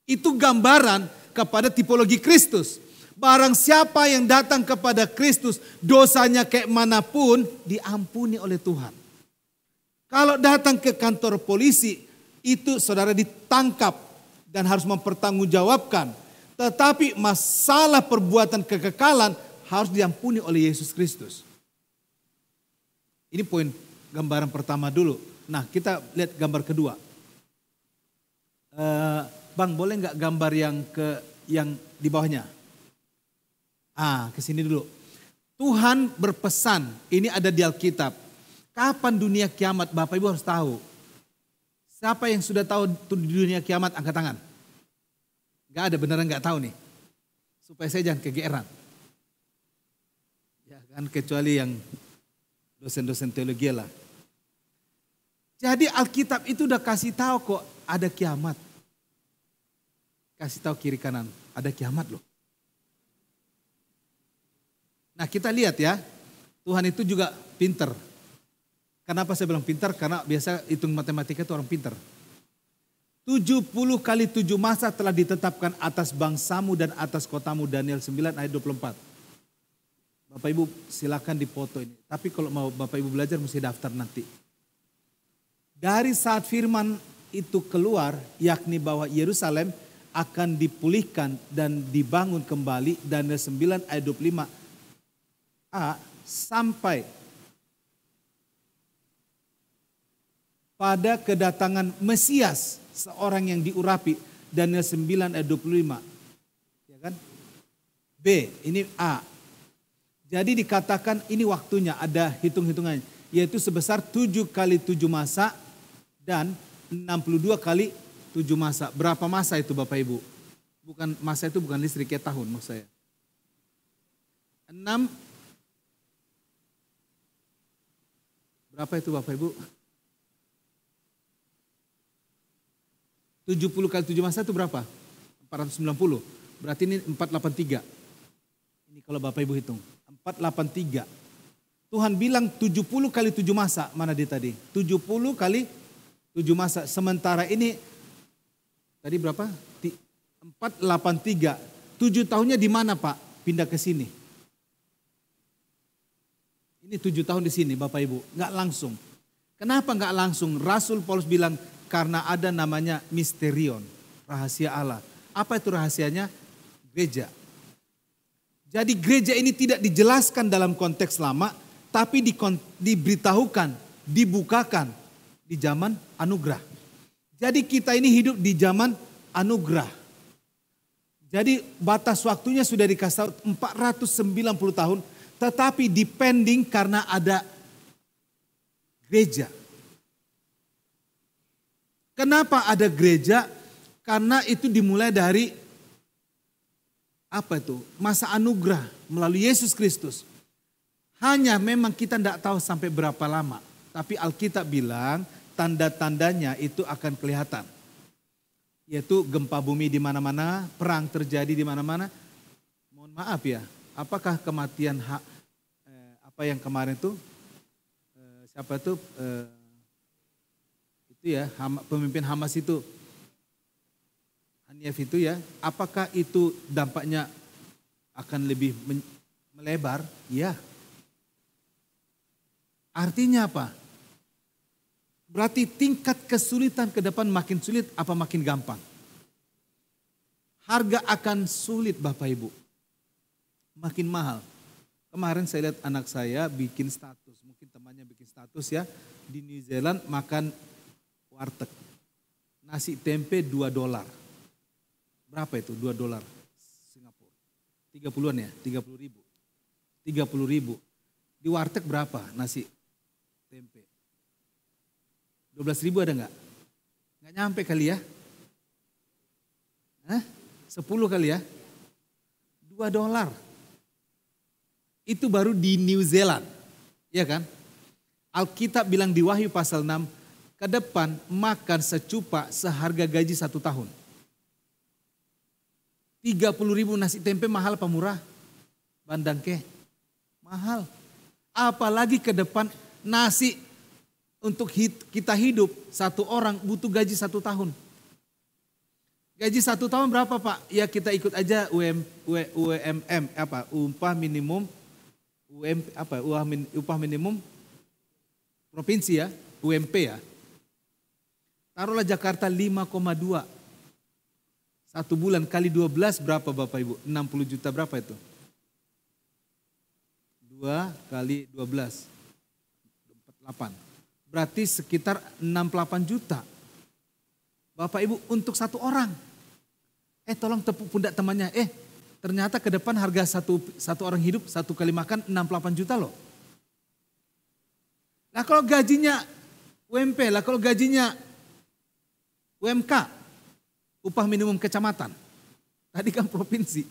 Itu gambaran kepada tipologi Kristus. Barang siapa yang datang kepada Kristus, dosanya kayak manapun diampuni oleh Tuhan. Kalau datang ke kantor polisi, itu saudara ditangkap dan harus mempertanggungjawabkan. Tetapi masalah perbuatan kekekalan harus diampuni oleh Yesus Kristus. Ini poin gambaran pertama dulu. Nah kita lihat gambar kedua. Bang boleh nggak gambar yang di bawahnya? Ke sini dulu. Tuhan berpesan, ini ada di Alkitab. Kapan dunia kiamat? Bapak Ibu harus tahu. Siapa yang sudah tahu di dunia kiamat angkat tangan? Gak ada, beneran gak tahu nih. Supaya saya jangan kegeeran. Ya kan kecuali yang dosen-dosen teologi lah. Jadi Alkitab itu udah kasih tahu kok ada kiamat. Kasih tahu kiri kanan, ada kiamat loh. Nah kita lihat ya, Tuhan itu juga pinter. Kenapa saya bilang pinter? Karena biasa hitung matematika itu orang pinter. 70 kali 7 masa telah ditetapkan atas bangsamu dan atas kotamu. Daniel 9 ayat 24. Bapak Ibu silakan dipoto ini. Tapi kalau mau Bapak Ibu belajar mesti daftar nanti. Dari saat firman itu keluar, yakni bahwa Yerusalem akan dipulihkan dan dibangun kembali. Daniel 9 ayat 25a sampai pada kedatangan Mesias. Seorang yang diurapi, Daniel 9 ayat 25. Ya kan? B, ini A. Jadi dikatakan ini waktunya, ada hitung-hitungannya. Yaitu sebesar 7 kali 7 masa dan 62 kali 7 masa. Berapa masa itu Bapak Ibu? Bukan masa itu bukan listrik ya, tahun maksud saya. 6. Berapa itu Bapak Ibu? 70 kali 7 masa itu berapa? 490. Berarti ini 483. Ini kalau Bapak Ibu hitung. 483. Tuhan bilang 70 kali 7 masa. Mana dia tadi? 70 kali 7 masa. Sementara ini tadi berapa? 483. 7 tahunnya di mana Pak? Pindah ke sini. Ini 7 tahun di sini Bapak Ibu. Nggak langsung. Kenapa nggak langsung? Rasul Paulus bilang karena ada namanya misterion. Rahasia Allah. Apa itu rahasianya? Gereja. Jadi gereja ini tidak dijelaskan dalam konteks lama. Tapi diberitahukan, dibukakan di zaman anugerah. Jadi kita ini hidup di zaman anugerah. Jadi batas waktunya sudah dikasih 490 tahun. Tetapi depending karena ada gereja. Kenapa ada gereja? Karena itu dimulai dari apa itu? Masa anugerah melalui Yesus Kristus. Hanya memang kita tidak tahu sampai berapa lama. Tapi Alkitab bilang tanda-tandanya itu akan kelihatan. Yaitu gempa bumi di mana-mana, perang terjadi di mana-mana. Mohon maaf ya, apakah kematian apa yang kemarin itu siapa itu ya pemimpin Hamas itu Haniyeh itu ya, apakah itu dampaknya akan lebih melebar? Ya. Artinya apa? Berarti tingkat kesulitan ke depan makin sulit apa makin gampang? Harga akan sulit Bapak Ibu. Makin mahal. Kemarin saya lihat anak saya bikin status. Mungkin temannya bikin status ya. Di New Zealand makan warteg. Nasi tempe $2. Berapa itu? $2 Singapura. 30-an ya? 30 ribu. 30 ribu. Di warteg berapa nasi tempe? 12 ribu ada nggak? Nggak nyampe kali ya? 10 kali ya? $2. Itu baru di New Zealand. Ya kan? Alkitab bilang di Wahyu pasal 6, ke depan makan secupa seharga gaji 1 tahun. 30 ribu nasi tempe mahal apa murah? Bandangke? Mahal. Apalagi ke depan nasi untuk kita hidup 1 orang butuh gaji 1 tahun. Gaji 1 tahun berapa Pak? Ya kita ikut aja UMM apa? Upah minimum upah minimum provinsi ya, UMP ya. Taruhlah Jakarta 5,2. 1 bulan kali 12 berapa Bapak Ibu? 60 juta berapa itu? 2 kali 12. 48. Berarti sekitar 68 juta. Bapak Ibu untuk 1 orang. Tolong tepuk pundak temannya. Ternyata ke depan harga satu orang hidup 1 kali makan 68 juta loh. Lah kalau gajinya UMP, lah kalau gajinya UMK, upah minimum kecamatan. Tadi kan provinsi.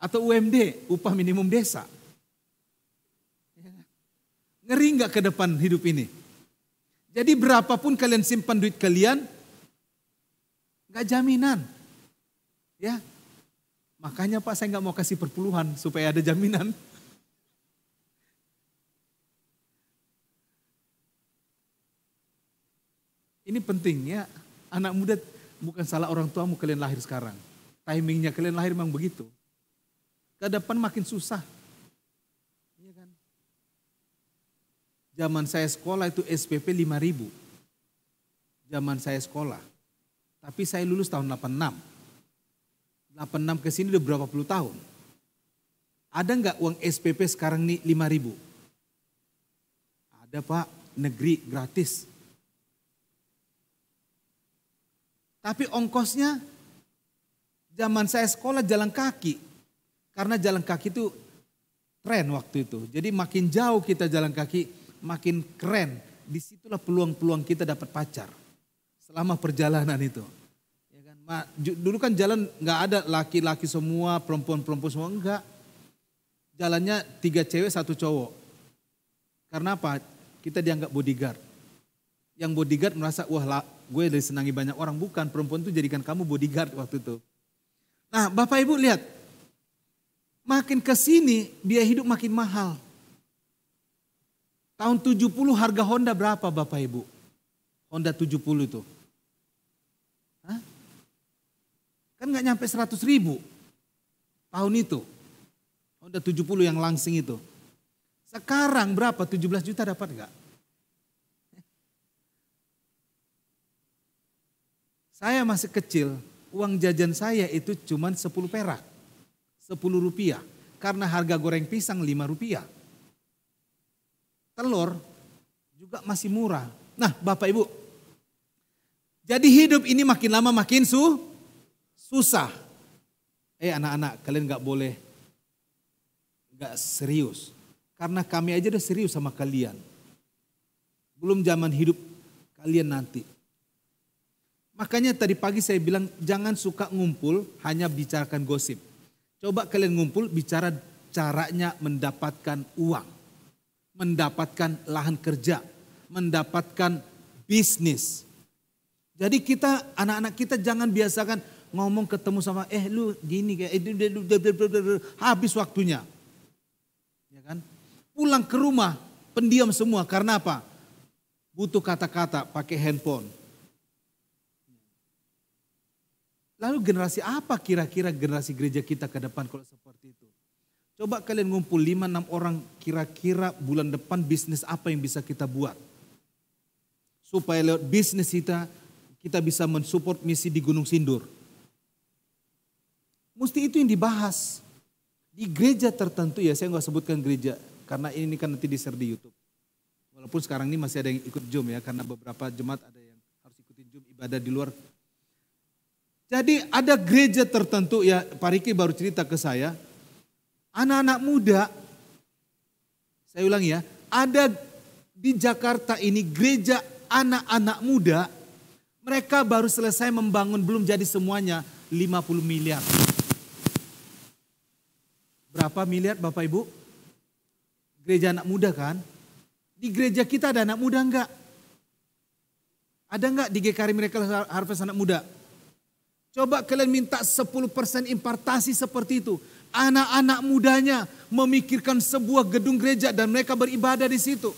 Atau UMD, upah minimum desa. Ngeri nggak ke depan hidup ini? Jadi berapapun kalian simpan duit kalian, nggak jaminan. Ya, makanya Pak saya nggak mau kasih perpuluhan supaya ada jaminan. Ini penting ya, anak muda bukan salah orang tuamu kalian lahir sekarang. Timingnya kalian lahir memang begitu. Ke depan makin susah. Iya kan? Zaman saya sekolah itu SPP 5.000. Zaman saya sekolah. Tapi saya lulus tahun 86. 86 ke sini udah berapa puluh tahun. Ada nggak uang SPP sekarang nih 5.000? Ada Pak, negeri gratis. Tapi ongkosnya zaman saya sekolah jalan kaki. Karena jalan kaki itu tren waktu itu. Jadi makin jauh kita jalan kaki makin keren. Disitulah peluang-peluang kita dapat pacar. Selama perjalanan itu. Ya kan? Dulu kan jalan nggak ada laki-laki semua, perempuan-perempuan semua. Enggak. Jalannya 3 cewek 1 cowok. Karena apa? Kita dianggap bodyguard. Yang bodyguard merasa wah gue disenangi banyak orang. Bukan, perempuan itu jadikan kamu bodyguard waktu itu. Nah Bapak Ibu lihat, makin ke sini biaya hidup makin mahal. Tahun 70 harga Honda berapa Bapak Ibu? Honda 70 itu. Hah? Kan gak nyampe 100 ribu tahun itu. Honda 70 yang langsing itu. Sekarang berapa? 17 juta dapat gak? Saya masih kecil, uang jajan saya itu cuma 10 perak. 10 rupiah. Karena harga goreng pisang 5 rupiah. Telur juga masih murah. Nah Bapak Ibu, jadi hidup ini makin lama makin susah. Anak-anak, kalian gak boleh gak serius. Karena kami aja udah serius sama kalian. Belum zaman hidup kalian nanti. Makanya tadi pagi saya bilang jangan suka ngumpul hanya bicarakan gosip. Coba kalian ngumpul bicara caranya mendapatkan uang. Mendapatkan lahan kerja. Mendapatkan bisnis. Jadi kita, anak-anak kita jangan biasakan ngomong ketemu sama lu gini kayak habis waktunya. Ya kan? Pulang ke rumah pendiam semua karena apa? Butuh kata-kata pakai handphone. Lalu generasi apa kira-kira generasi gereja kita ke depan kalau seperti itu? Coba kalian ngumpul 5-6 orang kira-kira bulan depan bisnis apa yang bisa kita buat. Supaya lewat bisnis kita bisa mensupport misi di Gunung Sindur. Mesti itu yang dibahas. Di gereja tertentu ya, saya nggak sebutkan gereja. Karena ini kan nanti di-share di YouTube. Walaupun sekarang ini masih ada yang ikut Zoom ya. Karena beberapa jemaat ada yang harus ikutin Zoom ibadah di luar. Jadi ada gereja tertentu ya, Pak Riki baru cerita ke saya. Anak-anak muda, saya ulang ya. Ada di Jakarta ini gereja anak-anak muda. Mereka baru selesai membangun, belum jadi semuanya, 50 miliar. Berapa miliar Bapak Ibu? Gereja anak muda kan? Di gereja kita ada anak muda enggak? Ada enggak di GKRI Miracle Harvest anak muda? Coba kalian minta 10% impartasi seperti itu. Anak-anak mudanya memikirkan sebuah gedung gereja dan mereka beribadah di situ.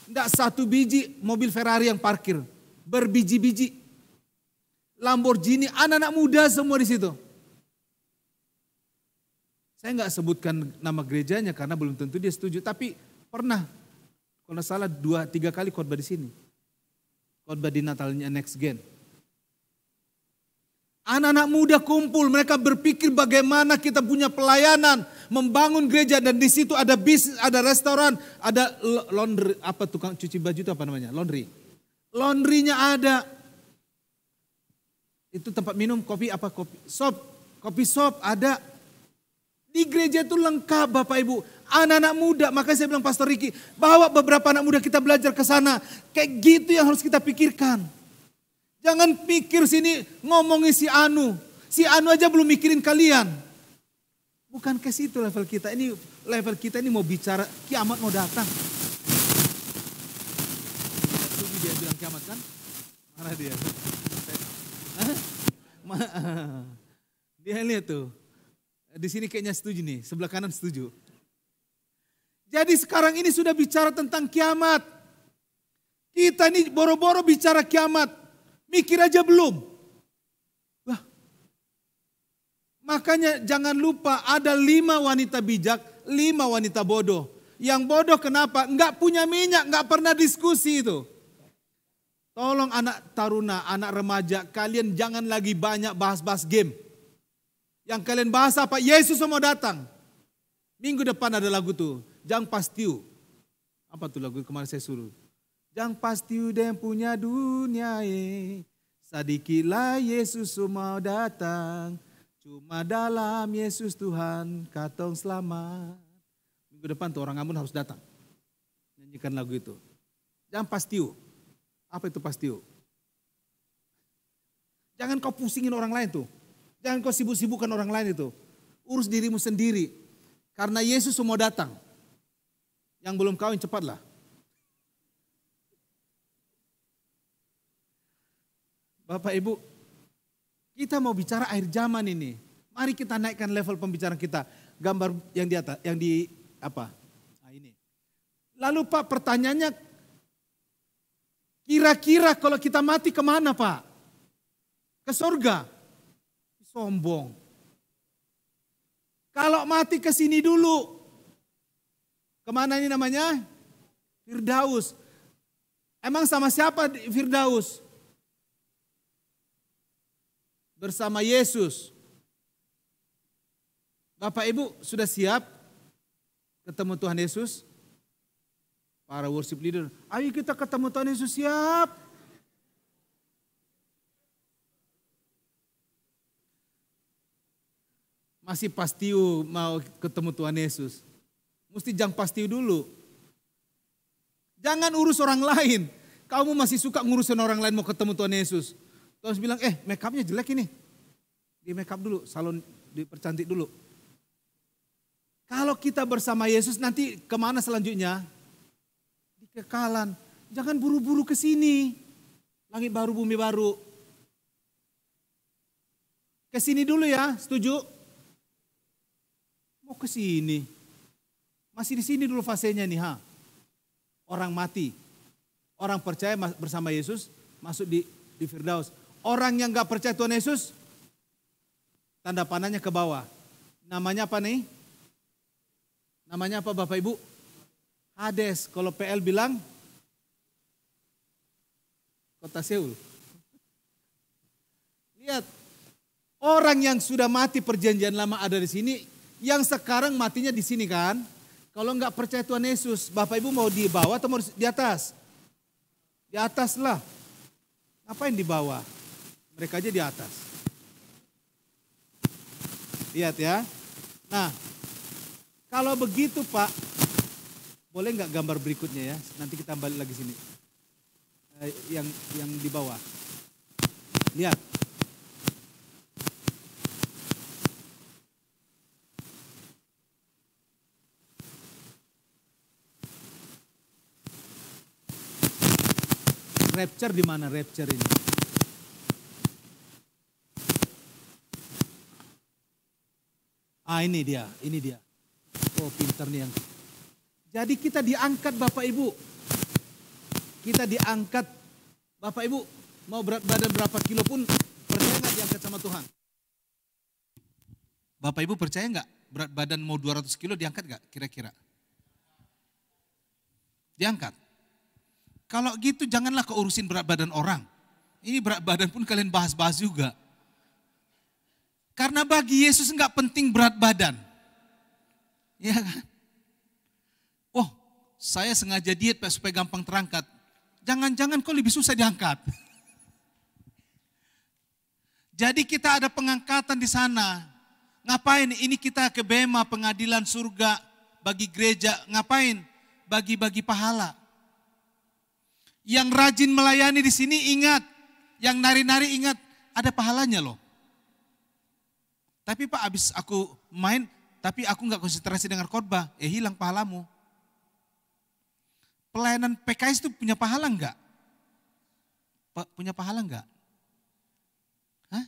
Enggak satu biji mobil Ferrari yang parkir. Berbiji-biji. Lamborghini, anak-anak muda semua di situ. Saya enggak sebutkan nama gerejanya karena belum tentu dia setuju. Tapi pernah, kalau tidak salah 2-3 kali khotbah di sini. Khotbah di Natalnya Next Gen. Anak-anak muda kumpul, mereka berpikir bagaimana kita punya pelayanan, membangun gereja dan di situ ada bisnis, ada restoran, ada laundry, apa tukang cuci baju itu apa namanya? Laundry. Laundrynya ada. Itu tempat minum kopi apa kopi shop ada. Di gereja itu lengkap Bapak Ibu. Anak-anak muda, makanya saya bilang Pastor Riki, bawa beberapa anak muda kita belajar ke sana. Kayak gitu yang harus kita pikirkan. Jangan pikir sini ngomongin si Anu. Si Anu aja belum mikirin kalian. Bukan ke situ level kita. Ini level kita ini mau bicara kiamat mau datang. Dia bilang kiamat kan? Mana dia? Dia lihat tuh. Di sini kayaknya setuju nih. Sebelah kanan setuju. Jadi sekarang ini sudah bicara tentang kiamat. Kita ini boro-boro bicara kiamat. Mikir aja belum. Wah. Makanya jangan lupa ada 5 wanita bijak, 5 wanita bodoh. Yang bodoh kenapa? Enggak punya minyak, enggak pernah diskusi itu. Tolong anak taruna, anak remaja, kalian jangan lagi banyak bahas-bahas game. Yang kalian bahas apa? Yesus mau datang. Minggu depan ada lagu tuh, Jang Pastiu. Apa tuh lagu kemarin saya suruh? Jang pastiu dan punya dunia sadikilah Yesus mau datang. Cuma dalam Yesus Tuhan katong selamat. Minggu depan tuh orang Ambon harus datang. Nyanyikan lagu itu. Jang pastiu. Apa itu pastiu? Jangan kau pusingin orang lain tuh. Jangan kau sibuk-sibukkan orang lain itu. Urus dirimu sendiri. Karena Yesus mau datang. Yang belum kawin cepatlah. Bapak Ibu, kita mau bicara akhir zaman ini. Mari kita naikkan level pembicaraan kita. Gambar yang di atas, yang di apa? Nah, ini. Lalu Pak, pertanyaannya, kira-kira kalau kita mati kemana Pak? Ke surga? Sombong. Kalau mati ke sini dulu. Kemana ini namanya? Firdaus. Emang sama siapa di Firdaus? Bersama Yesus. Bapak Ibu sudah siap ketemu Tuhan Yesus? Para worship leader, ayo kita ketemu Tuhan Yesus, siap. Masih pastiu mau ketemu Tuhan Yesus. Mesti jangan pastiu dulu. Jangan urus orang lain. Kamu masih suka ngurusin orang lain mau ketemu Tuhan Yesus. Tuhan bilang, make upnya jelek ini. Di make up dulu, salon dipercantik dulu. Kalau kita bersama Yesus nanti kemana selanjutnya? Di kekekalan. Jangan buru-buru ke sini. Langit baru, bumi baru. Ke sini dulu ya, setuju? Mau ke sini. Masih di sini dulu fasenya nih, ha. Orang mati. Orang percaya bersama Yesus masuk di Firdaus. Orang yang gak percaya Tuhan Yesus, tanda panahnya ke bawah. Namanya apa nih? Namanya apa Bapak Ibu? Hades. Kalau PL bilang kota Seoul. Lihat, orang yang sudah mati perjanjian lama ada di sini, yang sekarang matinya di sini kan? Kalau nggak percaya Tuhan Yesus, Bapak Ibu mau di bawah atau mau di atas? Di atas lah. Ngapain di bawah? Mereka aja di atas. Lihat ya. Nah, kalau begitu Pak, boleh nggak gambar berikutnya ya? Nanti kita balik lagi sini. Yang di bawah. Lihat. Rapture di mana rapture ini? Ini dia. Oh, pintar nih yang. Jadi kita diangkat Bapak Ibu. Kita diangkat Bapak Ibu, mau berat badan berapa kilo pun percaya nggak diangkat sama Tuhan? Bapak Ibu percaya nggak berat badan mau 200 kilo diangkat nggak kira-kira? Diangkat. Kalau gitu janganlah kau urusin berat badan orang. Ini berat badan pun kalian bahas-bahas juga. Karena bagi Yesus enggak penting berat badan. Ya kan? Oh, saya sengaja diet supaya gampang terangkat. Jangan-jangan kau lebih susah diangkat. Jadi kita ada pengangkatan di sana. Ngapain? Ini kita ke Bema, pengadilan surga bagi gereja. Ngapain? Bagi-bagi pahala. Yang rajin melayani di sini ingat, yang nari-nari ingat, ada pahalanya loh. Tapi Pak, abis aku main, tapi aku nggak konsentrasi dengan khotbah, hilang pahalamu. Pelayanan PKS itu punya pahala nggak? Punya pahala nggak? Hah?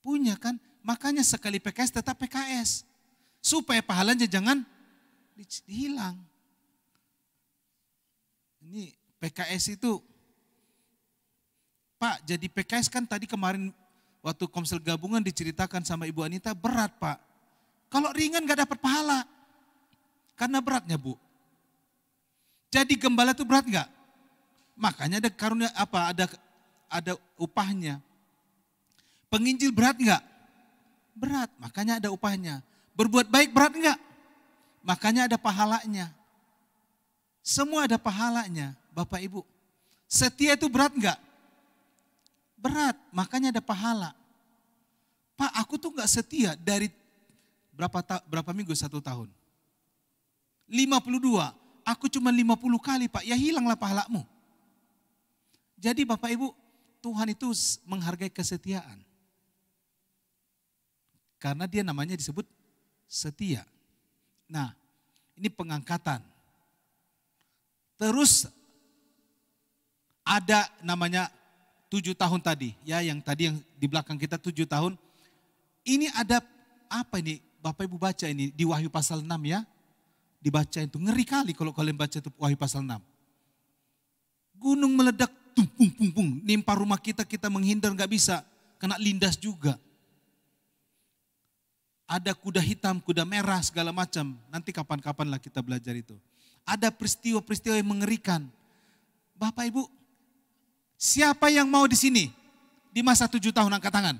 Punya kan? Makanya sekali PKS tetap PKS. Supaya pahalanya jangan dihilang. Ini PKS itu, Pak, jadi PKS kan tadi kemarin waktu Komsel gabungan diceritakan sama Ibu Anita berat Pak. Kalau ringan gak dapat pahala. Karena beratnya Bu. Jadi gembala itu berat gak? Makanya ada karunia apa? Ada upahnya. Penginjil berat gak? Berat, makanya ada upahnya. Berbuat baik berat gak? Makanya ada pahalanya. Semua ada pahalanya. Bapak Ibu, setia itu berat enggak? Berat, makanya ada pahala. Pak, aku tuh enggak setia dari berapa minggu 1 tahun? 52, aku cuma 50 kali Pak, ya hilanglah pahalamu. Jadi Bapak Ibu, Tuhan itu menghargai kesetiaan. Karena dia namanya disebut setia. Nah, ini pengangkatan. Terus ada namanya 7 tahun tadi, ya yang tadi yang di belakang kita 7 tahun. Ini ada apa ini? Bapak Ibu baca ini di Wahyu pasal 6 ya. Dibaca itu, ngeri kali kalau kalian baca itu Wahyu pasal 6. Gunung meledak, tumpung pung pung, nimpa rumah kita menghindar nggak bisa, kena lindas juga. Ada kuda hitam, kuda merah, segala macam. Nanti kapan-kapan lah kita belajar itu. Ada peristiwa-peristiwa yang mengerikan. Bapak Ibu, siapa yang mau di sini? Di masa 7 tahun, angkat tangan.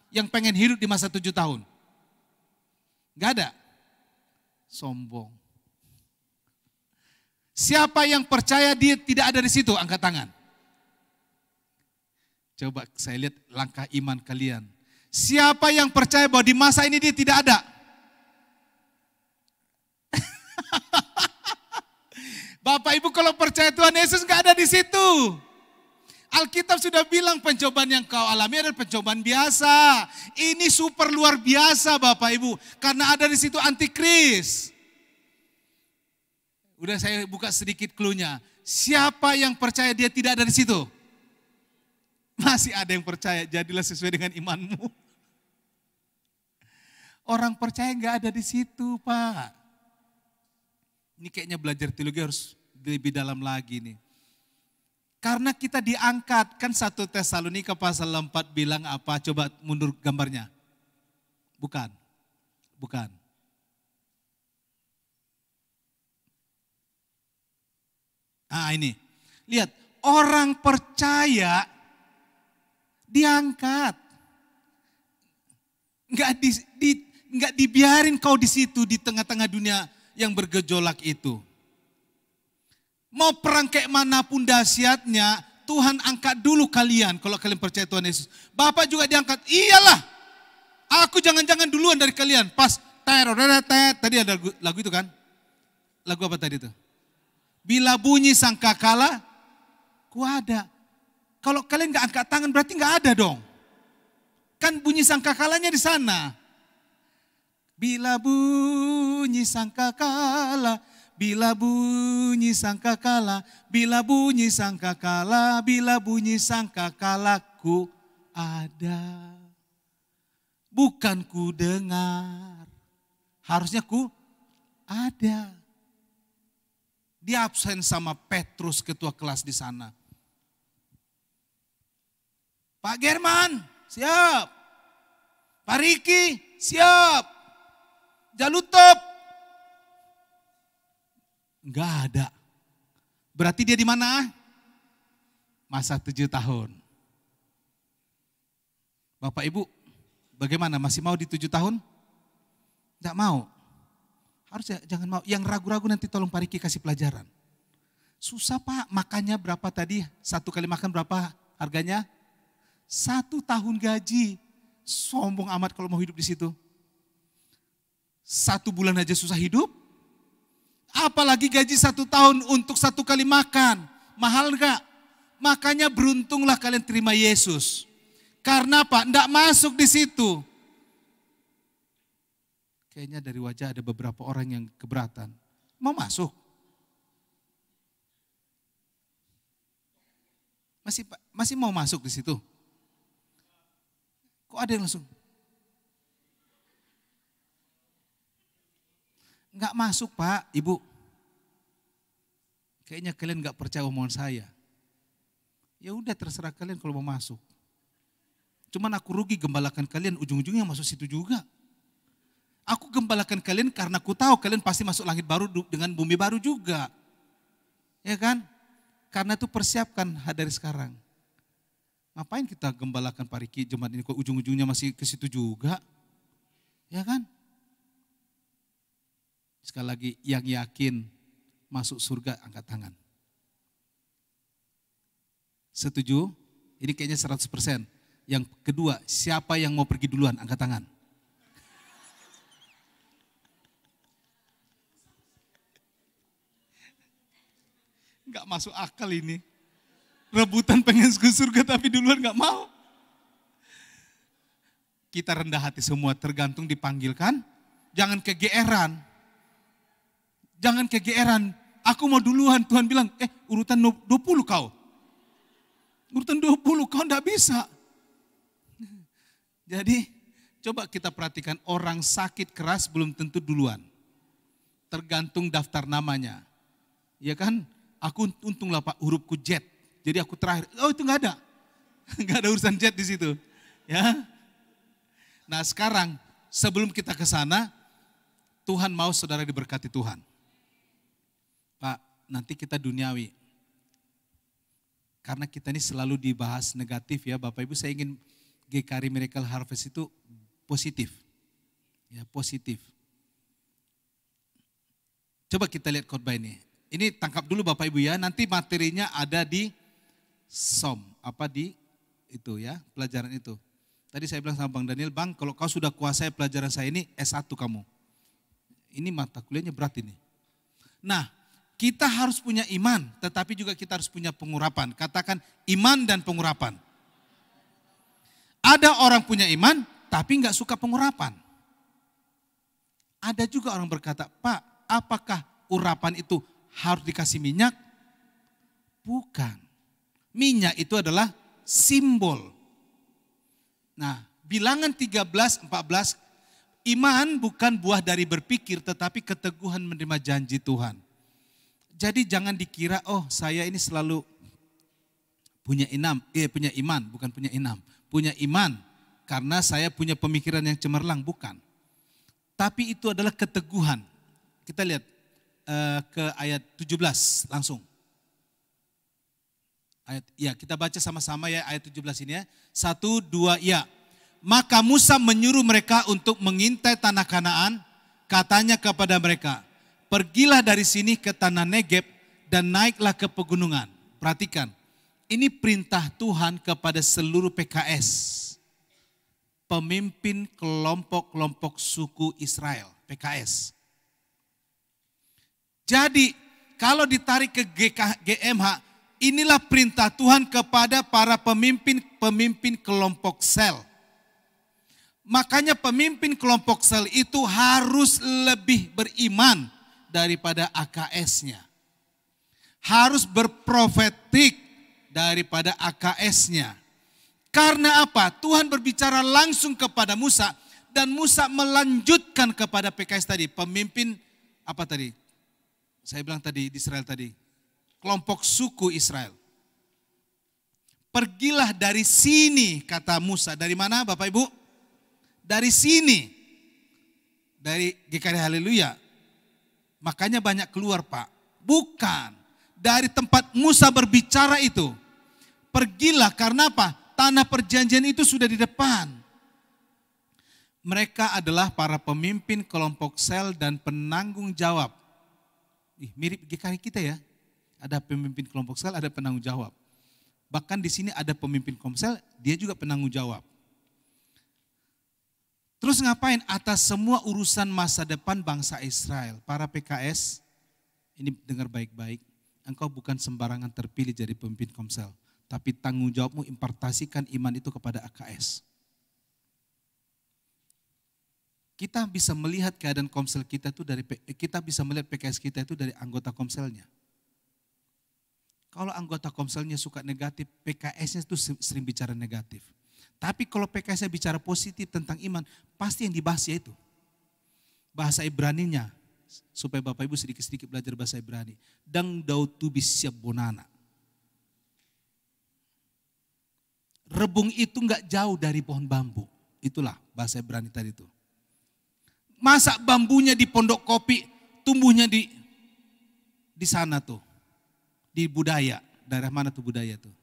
Yang pengen hidup di masa 7 tahun. Gak ada. Sombong. Siapa yang percaya dia tidak ada di situ? Angkat tangan. Coba saya lihat langkah iman kalian. Siapa yang percaya bahwa di masa ini dia tidak ada? Bapak Ibu kalau percaya Tuhan Yesus gak ada di situ. Alkitab sudah bilang pencobaan yang kau alami adalah pencobaan biasa. Ini super luar biasa Bapak Ibu. Karena ada di situ antikris. Udah saya buka sedikit clue-nya. Siapa yang percaya dia tidak ada di situ? Masih ada yang percaya, jadilah sesuai dengan imanmu. Orang percaya nggak ada di situ, Pak. Ini kayaknya belajar teologi harus lebih dalam lagi nih. Karena kita diangkat, kan 1 Tesalonika pasal 4 bilang apa? Coba mundur gambarnya. Bukan. Ini. Lihat, orang percaya diangkat. Nggak dibiarin kau di situ di tengah-tengah dunia yang bergejolak itu. Mau perang kayak manapun dahsyatnya, Tuhan angkat dulu kalian kalau kalian percaya Tuhan Yesus. Bapak juga diangkat, iyalah. Aku jangan-jangan duluan dari kalian. Pas tadi ada lagu itu kan? Lagu apa tadi itu? Bila bunyi sangkakala, ku ada. Kalau kalian nggak angkat tangan berarti nggak ada dong. Kan bunyi sangkakalanya di sana. Bila bunyi sangkakala, bila bunyi sangkakala, bila bunyi sangkakala, bila bunyi sangkakalaku ada. Bukan ku dengar, harusnya ku ada. Dia absen sama Petrus ketua kelas di sana. Pak German, siap. Pak Riki, siap. Jalutop, enggak ada. Berarti dia di mana? Masa 7 tahun. Bapak Ibu, bagaimana? Masih mau di 7 tahun? Enggak mau. Harusnya jangan mau. Yang ragu-ragu nanti tolong Pak Riki kasih pelajaran. Susah Pak, makannya berapa tadi? 1 kali makan berapa harganya? 1 tahun gaji. Sombong amat kalau mau hidup di situ. 1 bulan aja susah hidup. Apalagi gaji 1 tahun untuk 1 kali makan. Mahal enggak? Makanya beruntunglah kalian terima Yesus. Karena apa? Enggak masuk di situ. Kayaknya dari wajah ada beberapa orang yang keberatan. Mau masuk? Masih mau masuk di situ? Kok ada yang langsung? Enggak masuk Pak, Ibu. Kayaknya kalian enggak percaya omongan saya. Ya udah terserah kalian kalau mau masuk. Cuman aku rugi gembalakan kalian, ujung-ujungnya masuk situ juga. Aku gembalakan kalian karena aku tahu kalian pasti masuk langit baru dengan bumi baru juga. Ya kan? Karena itu persiapkan dari sekarang. Ngapain kita gembalakan Pak Riki Jumat ini kok ujung-ujungnya masih ke situ juga? Ya kan? Sekali lagi yang yakin masuk surga angkat tangan. Setuju? Ini kayaknya 100%. Yang kedua, siapa yang mau pergi duluan angkat tangan. Enggak masuk akal ini. Rebutan pengen ke surga tapi duluan enggak mau. Kita rendah hati semua tergantung dipanggilkan. Jangan kegeeran. Jangan kegeeran. Aku mau duluan. Tuhan bilang, urutan 20 kau. Urutan 20 kau enggak bisa. Jadi coba kita perhatikan, orang sakit keras belum tentu duluan. Tergantung daftar namanya. Ya kan? Aku untunglah Pak, hurufku Z. Jadi aku terakhir. Oh itu enggak ada. Enggak ada urusan Z di situ. Ya. Nah sekarang sebelum kita ke sana, Tuhan mau saudara diberkati Tuhan. Pak, nanti kita duniawi. Karena kita ini selalu dibahas negatif ya Bapak Ibu, saya ingin GKRI Miracle Harvest itu positif. Ya, positif. Coba kita lihat khotbah ini. Ini tangkap dulu Bapak Ibu ya, nanti materinya ada di di itu ya, pelajaran itu. Tadi saya bilang sama Bang Daniel, Bang kalau kau sudah kuasai pelajaran saya ini, S1 kamu. Ini mata kuliahnya berat ini. Nah, kita harus punya iman, tetapi juga kita harus punya pengurapan. Katakan iman dan pengurapan. Ada orang punya iman, tapi enggak suka pengurapan. Ada juga orang berkata, Pak, apakah urapan itu harus dikasih minyak? Bukan. Minyak itu adalah simbol. Nah, Bilangan 13:14, iman bukan buah dari berpikir, tetapi keteguhan menerima janji Tuhan. Jadi jangan dikira, oh saya ini selalu punya iman, bukan punya inam. Punya iman karena saya punya pemikiran yang cemerlang, bukan. Tapi itu adalah keteguhan. Kita lihat ke ayat 17 langsung. Kita baca sama-sama ya ayat 17 ini ya. 1, 2, ya. Maka Musa menyuruh mereka untuk mengintai tanah Kanaan, katanya kepada mereka, pergilah dari sini ke tanah Negeb dan naiklah ke pegunungan. Perhatikan, ini perintah Tuhan kepada seluruh PKS. Pemimpin kelompok-kelompok suku Israel, PKS. Jadi kalau ditarik ke GMH, inilah perintah Tuhan kepada para pemimpin kelompok sel. Makanya pemimpin kelompok sel itu harus lebih beriman daripada AKS-nya. Harus berprofetik daripada AKS-nya. Karena apa? Tuhan berbicara langsung kepada Musa dan Musa melanjutkan kepada PKS tadi. Pemimpin apa tadi? Saya bilang tadi di Israel tadi. Kelompok suku Israel. Pergilah dari sini kata Musa. Dari mana Bapak Ibu? Dari sini. Dari GKRI Haleluya. Makanya banyak keluar Pak. Bukan. Dari tempat Musa berbicara itu. Pergilah karena apa? Tanah perjanjian itu sudah di depan. Mereka adalah para pemimpin kelompok sel dan penanggung jawab. Mirip GKRI kita ya. Ada pemimpin kelompok sel, ada penanggung jawab. Bahkan di sini ada pemimpin kelompok sel, dia juga penanggung jawab. Terus ngapain? Atas semua urusan masa depan bangsa Israel. Para PKS, ini dengar baik-baik. Engkau bukan sembarangan terpilih jadi pemimpin Komsel. Tapi tanggung jawabmu impartasikan iman itu kepada AKS. Kita bisa melihat keadaan Komsel kita itu kita bisa melihat PKS kita itu dari anggota Komselnya. Kalau anggota Komselnya suka negatif, PKS-nya itu sering bicara negatif. Tapi kalau PKS-nya bicara positif tentang iman, pasti yang dibahas ya itu. Bahasa Ibraninya, supaya Bapak Ibu sedikit-sedikit belajar bahasa Ibrani. Dang dautu bisyab bonana. Rebung itu enggak jauh dari pohon bambu. Itulah bahasa Ibrani tadi itu. Masa bambunya di pondok kopi, tumbuhnya di sana tuh. Di budaya, daerah mana tuh budaya tuh?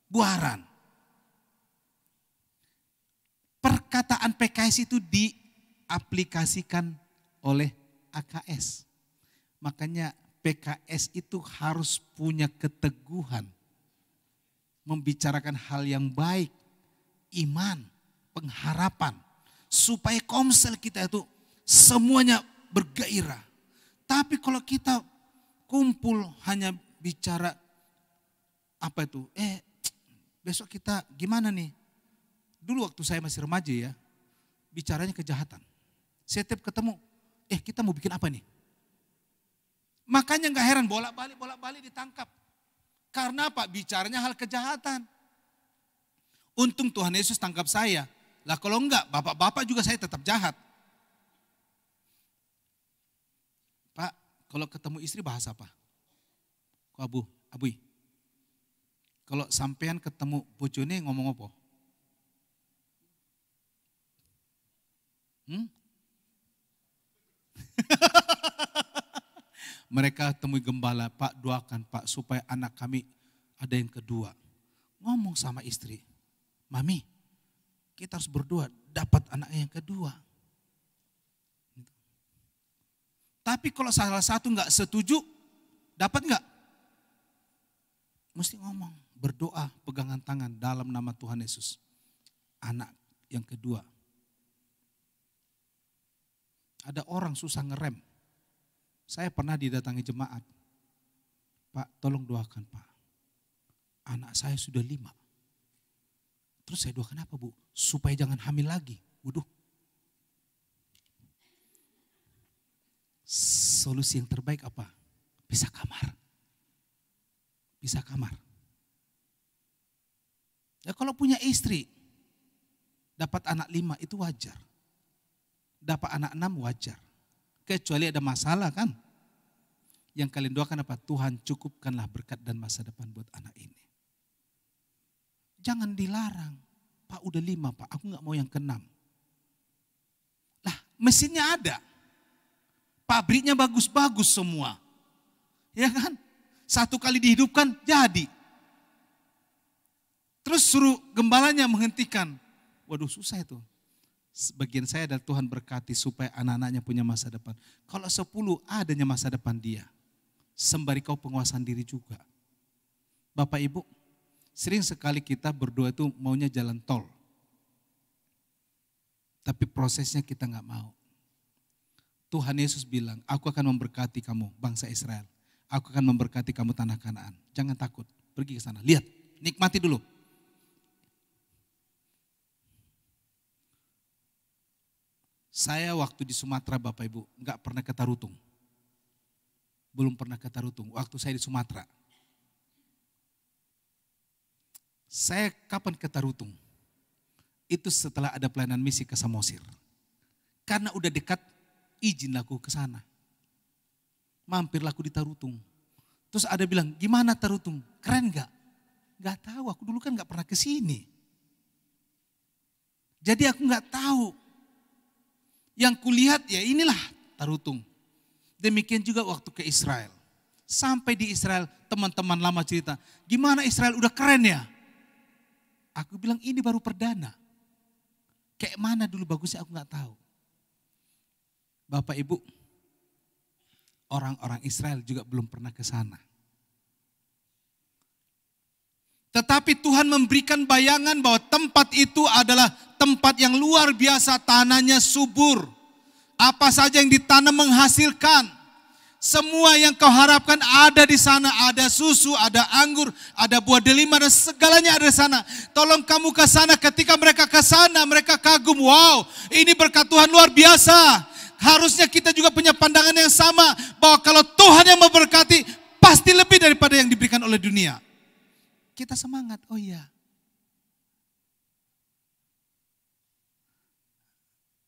Buaran. Perkataan PKS itu diaplikasikan oleh AKS. Makanya PKS itu harus punya keteguhan. Membicarakan hal yang baik, iman, pengharapan. Supaya Komsel kita itu semuanya bergairah. Tapi kalau kita kumpul hanya bicara apa itu? Besok kita gimana nih? Dulu waktu saya masih remaja ya, bicaranya kejahatan. Setiap ketemu, kita mau bikin apa nih? Makanya gak heran bolak-balik ditangkap. Karena apa? Bicaranya hal kejahatan. Untung Tuhan Yesus tangkap saya. Lah kalau enggak, bapak-bapak juga saya tetap jahat. Pak, kalau ketemu istri bahas apa? Kok abui. Kalau sampean ketemu bojone ngomong apa? Mereka temui gembala, Pak doakan Pak supaya anak kami ada yang kedua. Ngomong sama istri, Mami kita harus berdoa dapat anak yang kedua. Tapi kalau salah satu enggak setuju, dapat enggak? Mesti ngomong, berdoa, pegangan tangan dalam nama Tuhan Yesus. Anak yang kedua. Ada orang susah ngerem. Saya pernah didatangi jemaat. Pak, tolong doakan Pak. Anak saya sudah 5. Terus saya doakan apa Bu? Supaya jangan hamil lagi. Waduh. Solusi yang terbaik apa? Pisah kamar. Pisah kamar. Ya kalau punya istri, dapat anak 5 itu wajar. Dapat anak 6 wajar. Kecuali ada masalah kan. Yang kalian doakan apa? Tuhan cukupkanlah berkat dan masa depan buat anak ini. Jangan dilarang. Pak udah 5 Pak, aku gak mau yang ke-6. Lah mesinnya ada. Pabriknya bagus-bagus semua. Ya kan? 1 kali dihidupkan jadi. Terus suruh gembalanya menghentikan. Waduh susah itu. Sebagian saya adalah Tuhan berkati supaya anak-anaknya punya masa depan. Kalau 10 adanya masa depan dia. Sembari kau penguasaan diri juga. Bapak Ibu, sering sekali kita berdoa itu maunya jalan tol. Tapi prosesnya kita gak mau. Tuhan Yesus bilang, aku akan memberkati kamu bangsa Israel. Aku akan memberkati kamu tanah Kanaan. Jangan takut, pergi ke sana. Lihat, nikmati dulu. Saya waktu di Sumatera Bapak Ibu, gak pernah ke Tarutung. Belum pernah ke Tarutung, waktu saya di Sumatera. Saya kapan ke Tarutung? Itu setelah ada pelayanan misi ke Samosir. Karena udah dekat, izinlah aku ke sana. Mampirlah aku di Tarutung. Terus ada bilang, gimana Tarutung? Keren gak? Gak tahu, aku dulu kan gak pernah ke sini. Jadi aku gak tahu. Yang kulihat ya inilah Tarutung. Demikian juga waktu ke Israel. Sampai di Israel teman-teman lama cerita, gimana Israel udah keren ya? Aku bilang ini baru perdana. Kayak mana dulu bagusnya aku gak tahu. Bapak Ibu, orang-orang Israel juga belum pernah ke sana. Tetapi Tuhan memberikan bayangan bahwa tempat itu adalah tempat yang luar biasa, tanahnya subur. Apa saja yang ditanam menghasilkan. Semua yang kau harapkan ada di sana. Ada susu, ada anggur, ada buah delima, dan segalanya ada di sana. Tolong kamu ke sana, ketika mereka ke sana mereka kagum. Wow, ini berkat Tuhan luar biasa. Harusnya kita juga punya pandangan yang sama. Bahwa kalau Tuhan yang memberkati, pasti lebih daripada yang diberikan oleh dunia. Kita semangat, oh iya.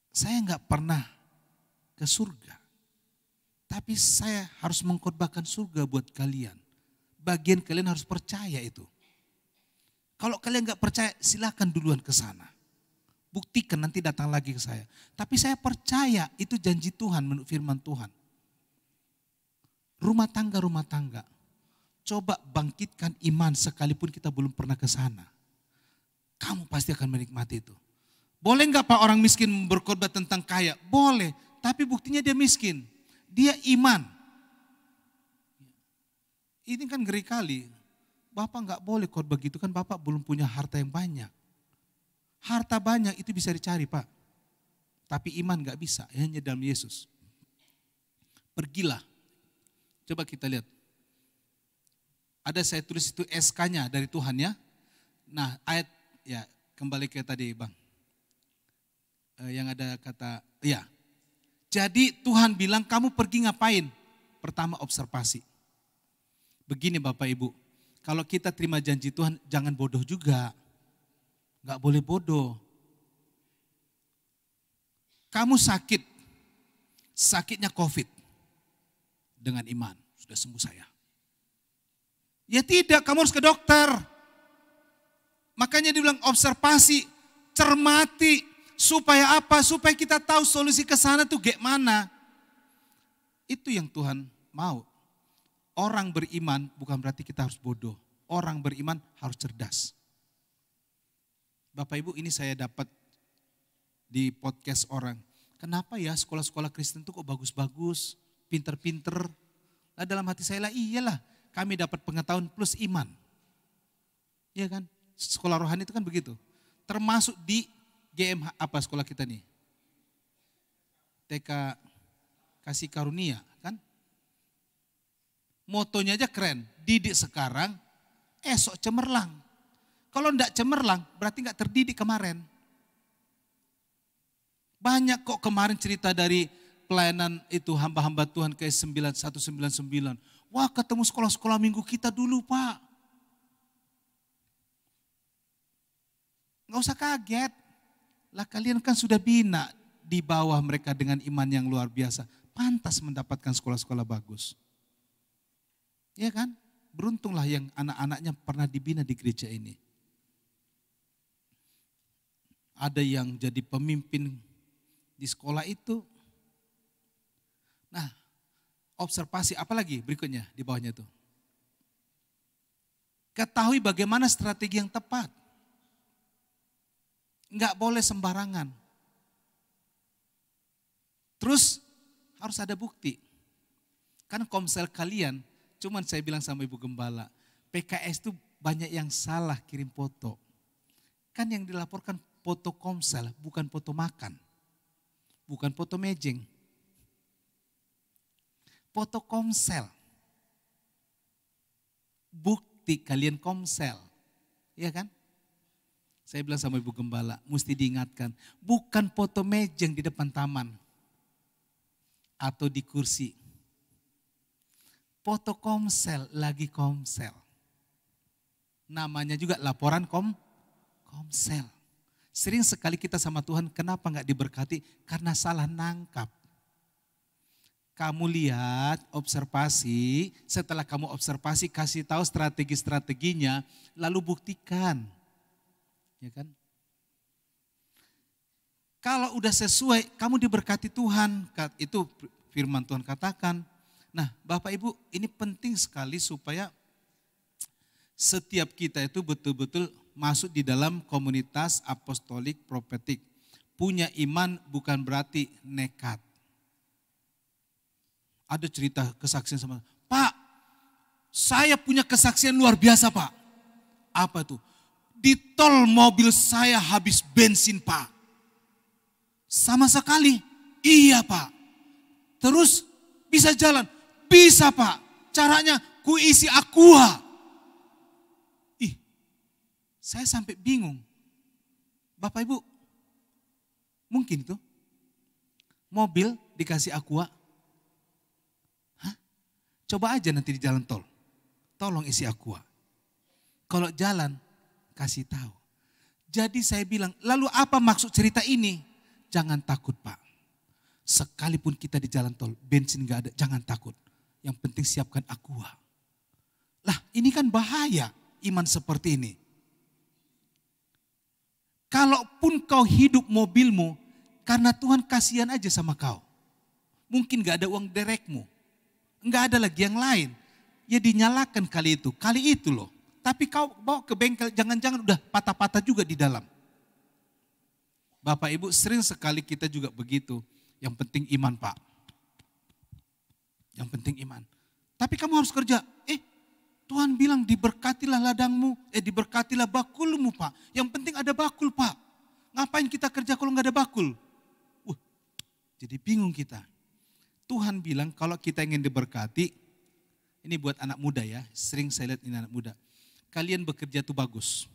Saya enggak pernah ke surga. Tapi saya harus mengkhotbahkan surga buat kalian. Bagian kalian harus percaya itu. Kalau kalian enggak percaya, silakan duluan ke sana. Buktikan nanti datang lagi ke saya. Tapi saya percaya itu janji Tuhan menurut firman Tuhan. Rumah tangga. Coba bangkitkan iman sekalipun kita belum pernah ke sana. Kamu pasti akan menikmati itu. Boleh enggak Pak orang miskin berkhotbah tentang kaya? Boleh, tapi buktinya dia miskin. Dia iman. Ini kan ngeri kali. Bapak enggak boleh khotbah gitu kan Bapak belum punya harta yang banyak. Harta banyak itu bisa dicari Pak. Tapi iman enggak bisa, hanya dalam Yesus. Pergilah. Coba kita lihat. Ada saya tulis itu SK-nya dari Tuhan ya. Nah ayat ya kembali ke tadi Bang. Yang ada kata ya. Jadi Tuhan bilang kamu pergi ngapain? Pertama observasi. Begini Bapak Ibu. kalau kita terima janji Tuhan, jangan bodoh juga. Gak boleh bodoh. Kamu sakit, sakitnya COVID. Dengan iman, sudah sembuh saya. Ya tidak, kamu harus ke dokter. Makanya dibilang observasi, cermati. Supaya apa? Supaya kita tahu solusi ke sana tuh gimana. Itu yang Tuhan mau. Orang beriman bukan berarti kita harus bodoh. Orang beriman harus cerdas. Bapak Ibu, ini saya dapat di podcast orang. Kenapa ya sekolah-sekolah Kristen itu kok bagus-bagus, pinter-pinter. Nah dalam hati saya lah, iyalah kami dapat pengetahuan plus iman. Iya kan? Sekolah rohani itu kan begitu. Termasuk di GMH, apa sekolah kita nih? TK Kasih Karunia kan? Motonya aja keren, didik sekarang, esok cemerlang. Kalau enggak cemerlang, berarti enggak terdidik kemarin. Banyak kok kemarin cerita dari pelayanan itu hamba-hamba Tuhan ke 9199. Wah ketemu sekolah-sekolah minggu kita dulu Pak. Enggak usah kaget. Lah kalian kan sudah bina di bawah mereka dengan iman yang luar biasa. Pantas mendapatkan sekolah-sekolah bagus. Iya kan? Beruntunglah yang anak-anaknya pernah dibina di gereja ini. Ada yang jadi pemimpin di sekolah itu. Nah, observasi apa lagi berikutnya di bawahnya itu? Ketahui bagaimana strategi yang tepat. Enggak boleh sembarangan. Terus harus ada bukti. Kan komsel kalian, cuman saya bilang sama Ibu Gembala, PKS itu banyak yang salah kirim foto. Kan yang dilaporkan foto komsel, bukan foto makan. Bukan foto mejeng. Foto komsel. Bukti kalian komsel. Iya kan? Saya bilang sama Ibu Gembala, mesti diingatkan. Bukan foto mejeng di depan taman. Atau di kursi. Foto komsel, lagi komsel. Namanya juga laporan komsel. Sering sekali kita sama Tuhan, kenapa enggak diberkati? Karena salah nangkap. Kamu lihat, observasi, setelah kamu observasi, kasih tahu strategi-strateginya, lalu buktikan. Ya kan? Kalau udah sesuai, kamu diberkati Tuhan. Itu firman Tuhan katakan. Nah Bapak Ibu, ini penting sekali supaya setiap kita itu betul-betul masuk di dalam komunitas apostolik profetik. Punya iman bukan berarti nekat. Ada cerita kesaksian sama, Pak, saya punya kesaksian luar biasa Pak. Apa tuh? Di tol mobil saya habis bensin Pak. Sama sekali, iya Pak. Terus bisa jalan? Bisa Pak. Caranya ku isi aqua. Ih, saya sampai bingung. Bapak Ibu, mungkin itu mobil dikasih aqua. Hah? Coba aja nanti di jalan tol. Tolong isi aqua. Kalau jalan, kasih tahu. Jadi saya bilang, lalu apa maksud cerita ini? Jangan takut Pak. Sekalipun kita di jalan tol, bensin gak ada, jangan takut. Yang penting siapkan aqua. Lah ini kan bahaya iman seperti ini. Kalaupun kau hidup mobilmu, karena Tuhan kasihan aja sama kau. Mungkin gak ada uang derekmu. Gak ada lagi yang lain. Ya dinyalakan kali itu loh. Tapi kau bawa ke bengkel, jangan-jangan udah patah-patah juga di dalam. Bapak Ibu, sering sekali kita juga begitu. Yang penting iman Pak. Yang penting iman. Tapi kamu harus kerja. Tuhan bilang diberkatilah ladangmu, diberkatilah bakulmu Pak. Yang penting ada bakul Pak. Ngapain kita kerja kalau nggak ada bakul? Jadi bingung kita. Tuhan bilang kalau kita ingin diberkati, ini buat anak muda ya, sering saya lihat ini anak muda. Kalian bekerja itu bagus.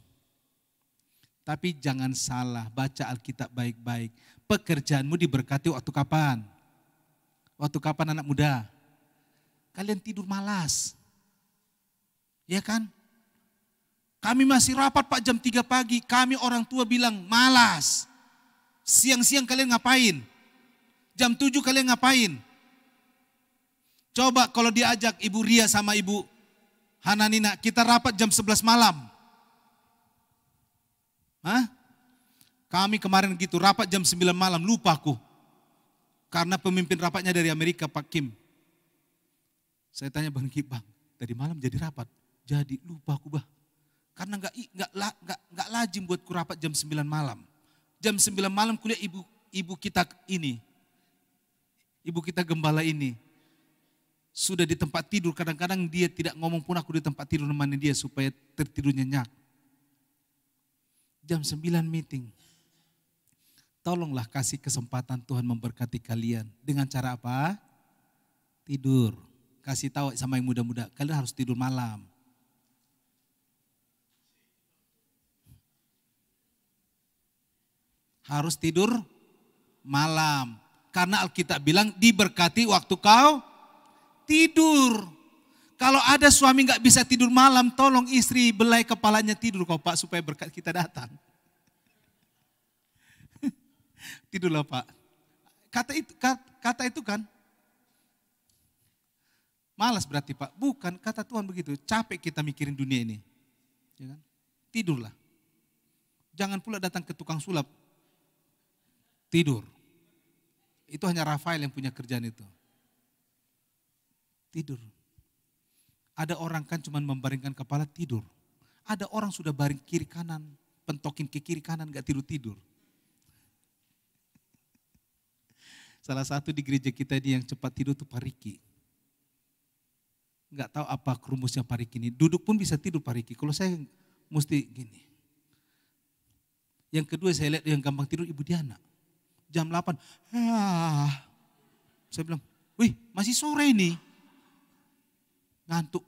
Tapi jangan salah, baca Alkitab baik-baik. Pekerjaanmu diberkati waktu kapan? Waktu kapan anak muda? Kalian tidur malas. Ya kan? Kami masih rapat Pak jam 3 pagi. Kami orang tua bilang malas. Siang-siang kalian ngapain? Jam 7 kalian ngapain? Coba kalau diajak Ibu Ria sama Ibu Hananina, kita rapat jam 11 malam. Hah? Kami kemarin gitu, rapat jam 9 malam, lupa aku. Karena pemimpin rapatnya dari Amerika, Pak Kim. Saya tanya Bang Kim, Bang, tadi malam jadi rapat. Jadi lupa aku, Bah. Karena nggak lazim buat ku rapat jam 9 malam. Jam 9 malam kuliah ibu kita ini. Ibu kita gembala ini. Sudah di tempat tidur, kadang-kadang dia tidak ngomong pun aku di tempat tidur nemani dia supaya tertidur nyenyak. Jam 9 meeting. Tolonglah kasih kesempatan Tuhan memberkati kalian. Dengan cara apa? Tidur. Kasih tahu sama yang muda-muda, kalian harus tidur malam. Harus tidur malam. Karena Alkitab bilang diberkati waktu kau tidur. Kalau ada suami gak bisa tidur malam, tolong istri belai kepalanya tidur kau Pak supaya berkat kita datang. Tidurlah Pak. Kata itu kan. Malas berarti Pak. Bukan, kata Tuhan begitu. Capek kita mikirin dunia ini. Ya kan? Tidurlah. Jangan pula datang ke tukang sulap. Tidur. Itu hanya Rafael yang punya kerjaan itu. Tidur. Ada orang kan cuma membaringkan kepala tidur. Ada orang sudah baring kiri kanan, pentokin ke kiri kanan gak tidur-tidur. Salah satu di gereja kita ini yang cepat tidur itu Pak Riki. Gak tahu apa kerumusnya Pak Riki ini. Duduk pun bisa tidur Pak Riki. Kalau saya mesti gini. Yang kedua saya lihat yang gampang tidur Ibu Diana. Jam 8. Saya bilang, wih masih sore ini. Ngantuk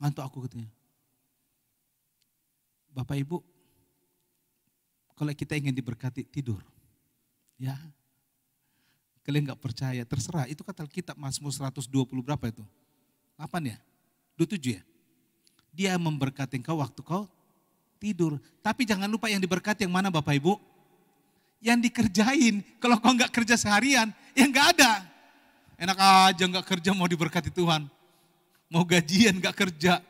aku katanya. Bapak Ibu, kalau kita ingin diberkati tidur. Ya. Kalian gak percaya, terserah. Itu kata Alkitab Mazmur 120 berapa itu? 8 ya? 27 ya? Dia memberkati engkau waktu kau tidur. Tapi jangan lupa yang diberkati yang mana Bapak Ibu? Yang dikerjain. Kalau kau gak kerja seharian, ya gak ada. Enak aja gak kerja mau diberkati Tuhan. Mau gajian gak kerja.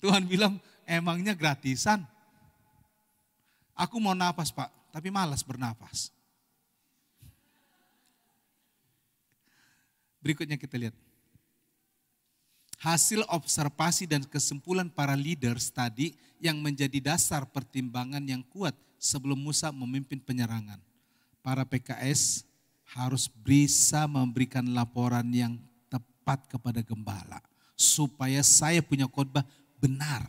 Tuhan bilang emangnya gratisan. Aku mau napas Pak, tapi malas bernapas. Berikutnya kita lihat. Hasil observasi dan kesimpulan para leaders tadi yang menjadi dasar pertimbangan yang kuat sebelum Musa memimpin penyerangan. Para PKS harus bisa memberikan laporan yang tepat kepada gembala. Supaya saya punya khotbah benar.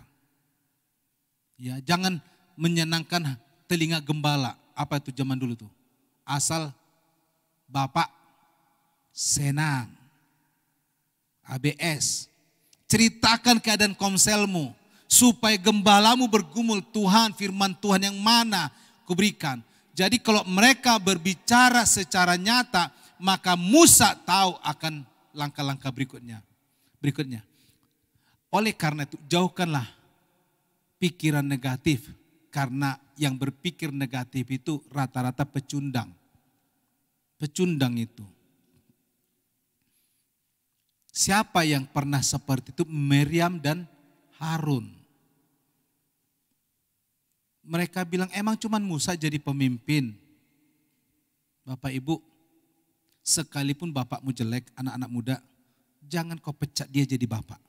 Ya, jangan menyenangkan telinga gembala. Apa itu zaman dulu tuh? Asal Bapak senang. ABS. Ceritakan keadaan komselmu. Supaya gembalamu bergumul, Tuhan, firman Tuhan yang mana kuberikan. Jadi kalau mereka berbicara secara nyata, maka Musa tahu akan langkah-langkah berikutnya. Oleh karena itu jauhkanlah pikiran negatif. Karena yang berpikir negatif itu rata-rata pecundang. Pecundang itu. Siapa yang pernah seperti itu? Miriam dan Harun. Mereka bilang emang cuman Musa jadi pemimpin. Bapak Ibu, sekalipun bapakmu jelek, anak-anak muda, jangan kau pecat dia jadi bapak.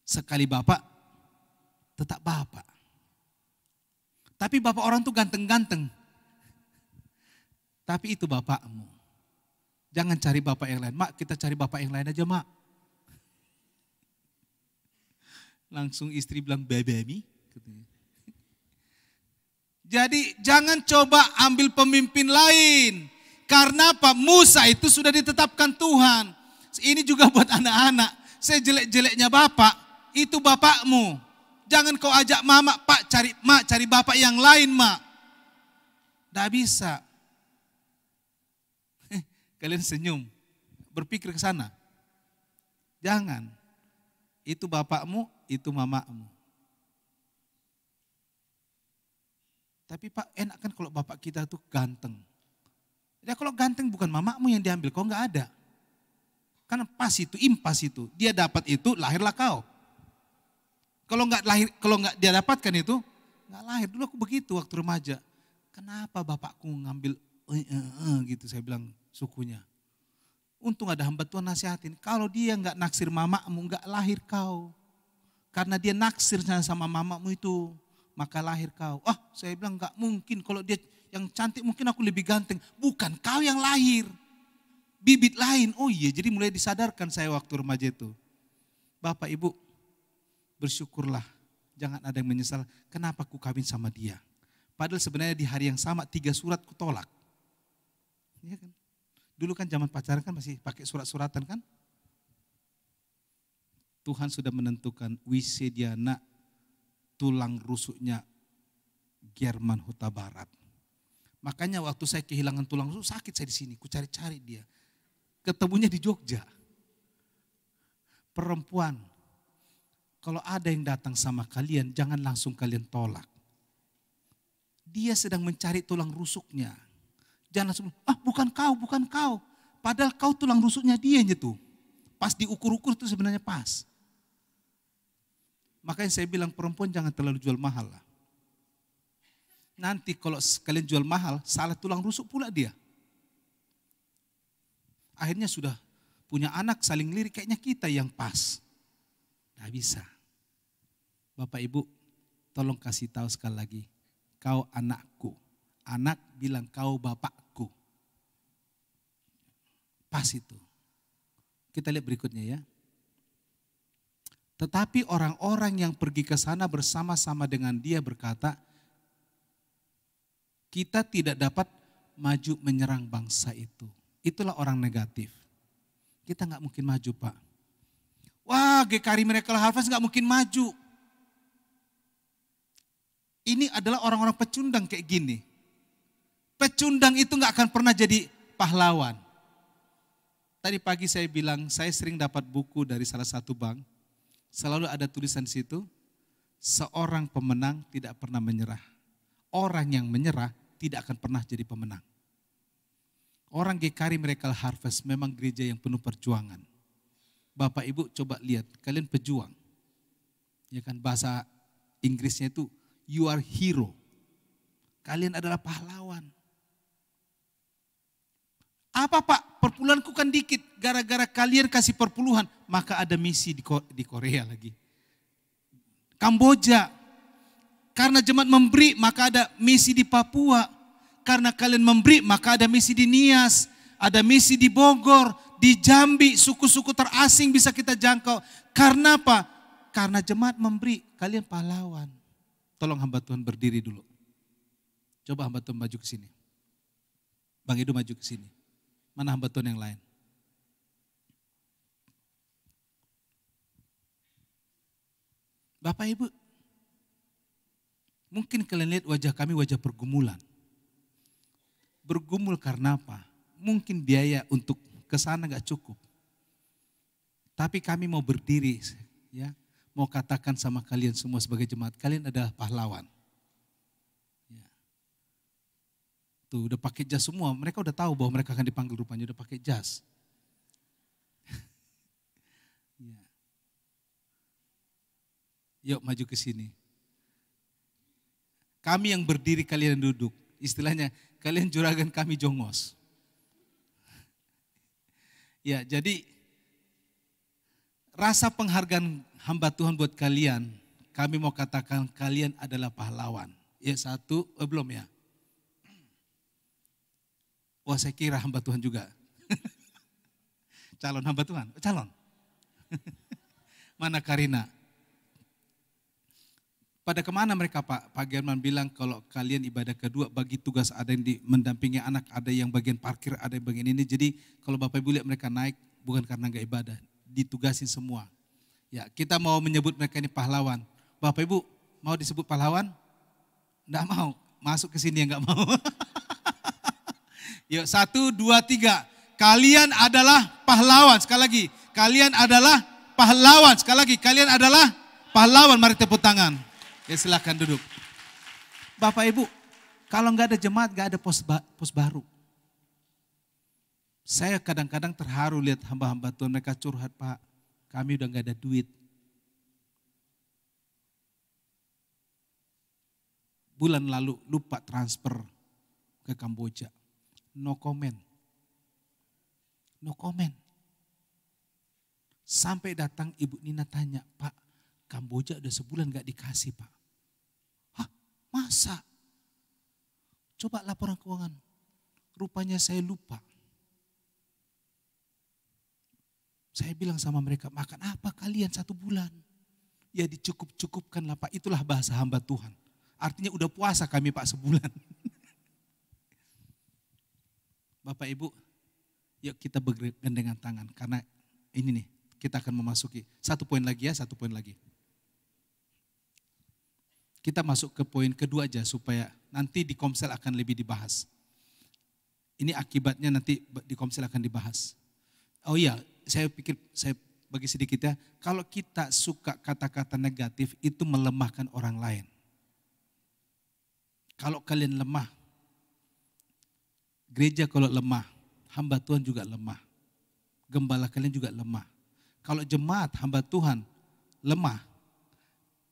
Sekali bapak, tetap bapak. Tapi bapak orang tuh ganteng-ganteng. Tapi itu bapakmu. Jangan cari bapak yang lain. Mak, kita cari bapak yang lain aja, Mak. Langsung istri bilang, baby. Jadi jangan coba ambil pemimpin lain. Karena apa? Musa itu sudah ditetapkan Tuhan. Ini juga buat anak-anak. Sejelek-jeleknya bapak, itu bapakmu. Jangan kau ajak mama, Pak cari bapak yang lain, Mak. Tidak bisa. Kalian senyum, berpikir ke sana. Jangan. Itu bapakmu, itu mamamu. Tapi Pak, enak kan kalau bapak kita tuh ganteng. Ya kalau ganteng bukan mamamu yang diambil, kau nggak ada. Karena pas itu, impas itu. Dia dapat itu, lahirlah kau. Kalau nggak dia dapatkan itu, nggak lahir. Dulu aku begitu waktu remaja. Kenapa bapakku ngambil gitu, saya bilang sukunya. Untung ada hamba Tuhan nasihatin. Kalau dia nggak naksir mamamu, nggak lahir kau. Karena dia naksir sama mamamu itu, maka lahir kau. Saya bilang nggak mungkin. Kalau dia yang cantik mungkin aku lebih ganteng. Bukan kau yang lahir. Bibit lain. Oh iya, jadi mulai disadarkan saya waktu remaja itu. Bapak Ibu, bersyukurlah. Jangan ada yang menyesal, kenapa ku kawin sama dia. Padahal sebenarnya di hari yang sama 3 surat ku tolak. Iya kan? Dulu kan zaman pacaran kan masih pakai surat-suratan kan. Tuhan sudah menentukan Wisediana tulang rusuknya German Huta Barat. Makanya waktu saya kehilangan tulang rusuk sakit saya di sini, ku cari-cari dia. Ketemunya di Jogja. Perempuan, kalau ada yang datang sama kalian, jangan langsung kalian tolak. Dia sedang mencari tulang rusuknya. Jangan langsung, bukan kau. Padahal kau tulang rusuknya dia tuh. Pas diukur-ukur itu sebenarnya pas. Makanya saya bilang perempuan jangan terlalu jual mahal lah. Nanti kalau kalian jual mahal, salah tulang rusuk pula dia. Akhirnya sudah punya anak saling lirik, kayaknya kita yang pas. Nggak bisa. Bapak Ibu, tolong kasih tahu sekali lagi. Kau anakku. Anak bilang kau bapakku. Pas itu. Kita lihat berikutnya ya. Tetapi orang-orang yang pergi ke sana bersama-sama dengan dia berkata, kita tidak dapat maju menyerang bangsa itu. Itulah orang negatif. Kita nggak mungkin maju Pak. Wah, GKRI Miracle Harvest nggak mungkin maju. Ini adalah orang-orang pecundang kayak gini. Pecundang itu nggak akan pernah jadi pahlawan. Tadi pagi saya bilang, saya sering dapat buku dari salah satu bank. Selalu ada tulisan di situ, seorang pemenang tidak pernah menyerah. Orang yang menyerah tidak akan pernah jadi pemenang. Orang GKRI Miracle Harvest memang gereja yang penuh perjuangan. Bapak Ibu coba lihat, kalian pejuang. Ya kan bahasa Inggrisnya itu you are hero. Kalian adalah pahlawan. Apa Pak? Perpuluhanku kan dikit. Gara-gara kalian kasih perpuluhan, maka ada misi di Korea lagi. Kamboja. Karena jemaat memberi, maka ada misi di Papua. Karena kalian memberi, maka ada misi di Nias. Ada misi di Bogor, di Jambi, suku-suku terasing bisa kita jangkau. Karena apa? Karena jemaat memberi, kalian pahlawan. Tolong hamba Tuhan berdiri dulu. Coba hamba Tuhan maju ke sini. Bang Edo maju ke sini. Mana hamba Tuhan yang lain? Bapak Ibu, mungkin kalian lihat wajah kami wajah pergumulan. Bergumul karena apa? Mungkin biaya untuk ke sana gak cukup. Tapi kami mau berdiri, ya, mau katakan sama kalian semua sebagai jemaat, kalian adalah pahlawan. Ya. Tuh udah pakai jas semua, mereka udah tahu bahwa mereka akan dipanggil rupanya, udah pakai jas. Ya. Yuk maju ke sini. Kami yang berdiri, kalian yang duduk. Istilahnya, kalian juragan kami jongos. Ya, jadi rasa penghargaan hamba Tuhan buat kalian, kami mau katakan kalian adalah pahlawan. Ya satu, belum ya? Wah saya kira hamba Tuhan juga. Calon hamba Tuhan, calon. Mana Karina? Pada kemana mereka Pak? Pak German bilang kalau kalian ibadah kedua bagi tugas, ada yang mendampingi anak, ada yang bagian parkir, ada yang bagian ini. Jadi kalau Bapak Ibu lihat mereka naik bukan karena enggak ibadah, ditugasin semua. Ya kita mau menyebut mereka ini pahlawan. Bapak Ibu mau disebut pahlawan? Enggak mau, masuk ke sini yang enggak mau. Yuk 1, 2, 3. Kalian adalah pahlawan. Sekali lagi, kalian adalah pahlawan. Sekali lagi, kalian adalah pahlawan. Mari tepuk tangan. Ya silakan duduk. Bapak Ibu, kalau nggak ada jemaat, nggak ada pos baru. Saya kadang-kadang terharu lihat hamba-hamba Tuhan, mereka curhat, Pak, kami udah nggak ada duit. Bulan lalu lupa transfer ke Kamboja. No comment. No comment. Sampai datang Ibu Nina tanya, Pak, Kamboja udah sebulan gak dikasih, Pak. Hah, masa? Coba laporan keuangan. Rupanya saya lupa. Saya bilang sama mereka, makan apa kalian 1 bulan? Ya dicukup-cukupkanlah, Pak. Itulah bahasa hamba Tuhan. Artinya udah puasa kami, Pak, sebulan. Bapak Ibu, yuk kita bergandengan tangan. Karena ini nih, kita akan memasuki. 1 poin lagi ya, 1 poin lagi. Kita masuk ke poin kedua aja supaya nanti di Komsel akan lebih dibahas. Ini akibatnya nanti di Komsel akan dibahas. Oh iya, saya pikir, saya bagi sedikit ya. Kalau kita suka kata-kata negatif itu melemahkan orang lain. Kalau kalian lemah, gereja kalau lemah, hamba Tuhan juga lemah. Gembala kalian juga lemah. Kalau jemaat hamba Tuhan lemah,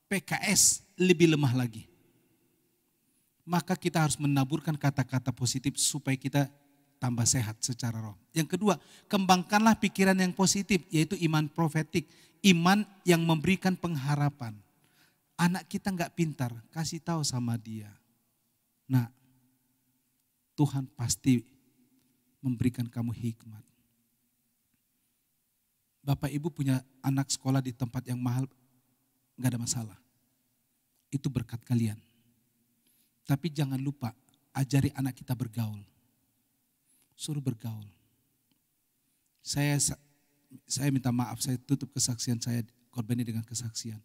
PKS lebih lemah lagi. Maka kita harus menaburkan kata-kata positif supaya kita tambah sehat secara roh. Yang kedua, kembangkanlah pikiran yang positif, yaitu iman profetik. Iman yang memberikan pengharapan. Anak kita nggak pintar, kasih tahu sama dia. Nah, Tuhan pasti memberikan kamu hikmat. Bapak Ibu punya anak sekolah di tempat yang mahal, nggak ada masalah. Itu berkat kalian. Tapi jangan lupa, ajari anak kita bergaul. Suruh bergaul. Saya minta maaf, saya tutup kesaksian saya, korbannya dengan kesaksian.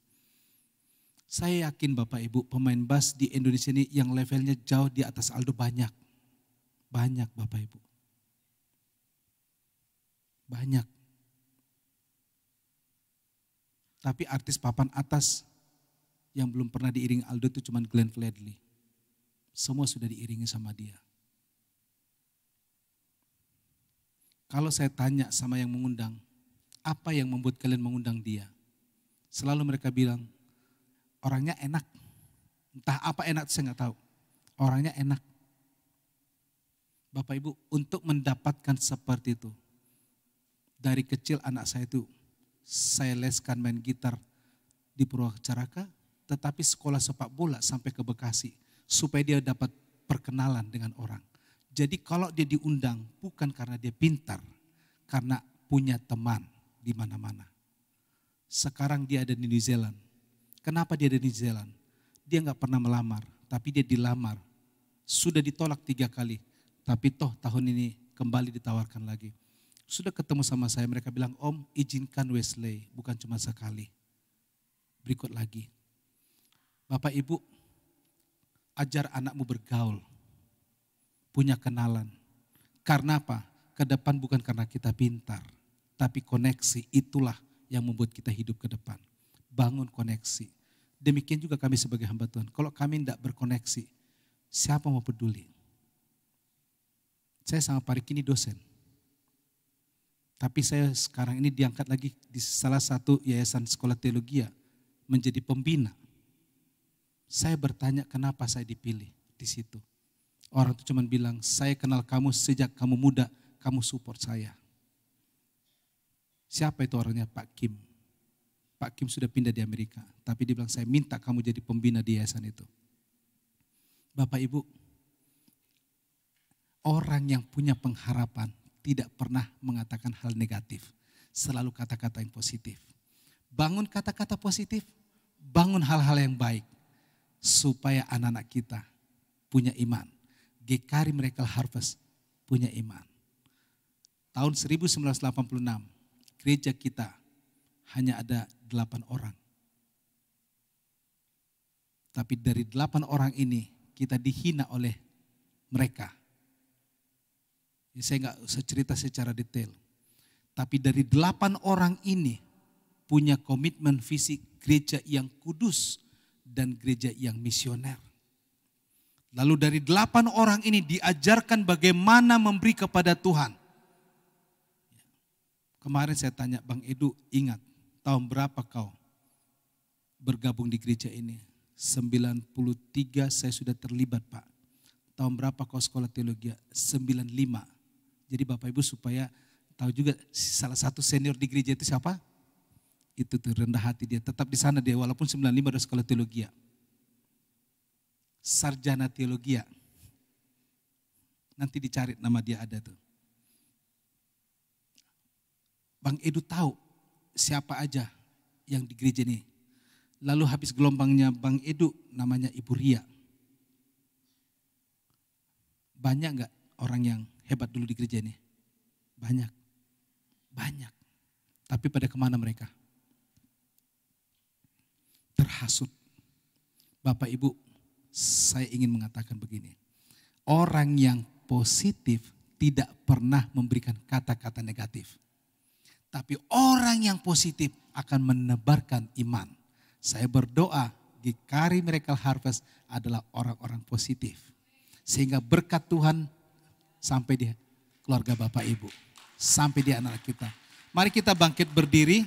Saya yakin Bapak Ibu, pemain bass di Indonesia ini yang levelnya jauh di atas Aldo banyak. Banyak Bapak Ibu. Banyak. Tapi artis papan atas yang belum pernah diiringi Aldo itu cuma Glenn Fredly. Semua sudah diiringi sama dia. Kalau saya tanya sama yang mengundang, apa yang membuat kalian mengundang dia? Selalu mereka bilang, orangnya enak. Entah apa enak saya nggak tahu. Orangnya enak. Bapak Ibu, untuk mendapatkan seperti itu, dari kecil anak saya itu, saya leskan main gitar di Purwacaraka, tetapi sekolah sepak bola sampai ke Bekasi, supaya dia dapat perkenalan dengan orang. Jadi kalau dia diundang bukan karena dia pintar, karena punya teman di mana-mana. Sekarang dia ada di New Zealand. Kenapa dia ada di New Zealand? Dia nggak pernah melamar, tapi dia dilamar. Sudah ditolak 3 kali, tapi toh tahun ini kembali ditawarkan lagi. Sudah ketemu sama saya, mereka bilang, Om izinkan Wesley, bukan cuma sekali. Berikut lagi. Bapak Ibu, ajar anakmu bergaul. Punya kenalan. Karena apa? Ke depan bukan karena kita pintar, tapi koneksi itulah yang membuat kita hidup ke depan. Bangun koneksi. Demikian juga kami sebagai hamba Tuhan. Kalau kami tidak berkoneksi, siapa mau peduli? Saya sama Pak Riki ini dosen. Tapi saya sekarang ini diangkat lagi di salah satu yayasan sekolah teologi menjadi pembina. Saya bertanya kenapa saya dipilih di situ. Orang itu cuma bilang, saya kenal kamu sejak kamu muda, kamu support saya. Siapa itu orangnya? Pak Kim. Pak Kim sudah pindah di Amerika, tapi dia bilang, saya minta kamu jadi pembina di yayasan itu. Bapak Ibu, orang yang punya pengharapan tidak pernah mengatakan hal negatif. Selalu kata-kata yang positif. Bangun kata-kata positif, bangun hal-hal yang baik. Supaya anak-anak kita punya iman. GKRI Miracle Harvest punya iman. Tahun 1986, gereja kita hanya ada 8 orang. Tapi dari 8 orang ini kita dihina oleh mereka. Saya nggak usah cerita secara detail. Tapi dari 8 orang ini punya komitmen visi gereja yang kudus dan gereja yang misioner. Lalu dari 8 orang ini diajarkan bagaimana memberi kepada Tuhan. Kemarin saya tanya Bang Edu, ingat tahun berapa kau bergabung di gereja ini? 93 saya sudah terlibat Pak. Tahun berapa kau sekolah teologi? 95. Jadi Bapak Ibu supaya tahu juga salah satu senior di gereja itu siapa? Itu tuh rendah hati dia, tetap di sana dia walaupun 95 udah sekolah teologi. Sarjana teologi. Nanti dicari nama dia ada tuh. Bang Edu tahu siapa aja yang di gereja ini. Lalu habis gelombangnya Bang Edu namanya Ibu Ria. Banyak gak orang yang hebat dulu di gereja ini? Banyak. Banyak. Tapi pada kemana mereka? Terhasut. Bapak Ibu, saya ingin mengatakan begini. Orang yang positif tidak pernah memberikan kata-kata negatif. Tapi orang yang positif akan menebarkan iman. Saya berdoa GKARI Miracle Harvest adalah orang-orang positif. Sehingga berkat Tuhan sampai di keluarga Bapak Ibu. Sampai di anak kita. Mari kita bangkit berdiri.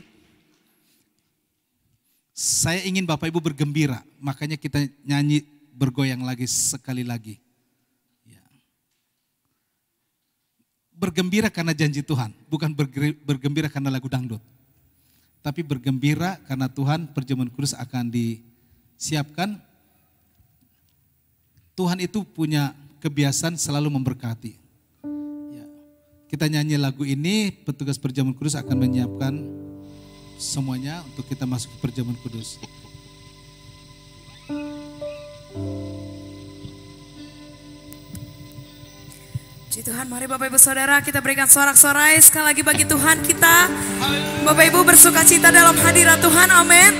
Saya ingin Bapak Ibu bergembira. Makanya kita nyanyi bergoyang lagi sekali lagi. Bergembira karena janji Tuhan, bukan bergembira karena lagu dangdut. Tapi bergembira karena Tuhan perjamuan kudus akan disiapkan. Tuhan itu punya kebiasaan selalu memberkati. Ya. Kita nyanyi lagu ini, petugas perjamuan kudus akan menyiapkan semuanya untuk kita masuk ke perjamuan kudus. Puji Tuhan, mari Bapak Ibu Saudara kita berikan sorak-sorai sekali lagi bagi Tuhan kita. Bapak Ibu bersuka cita dalam hadirat Tuhan, amin.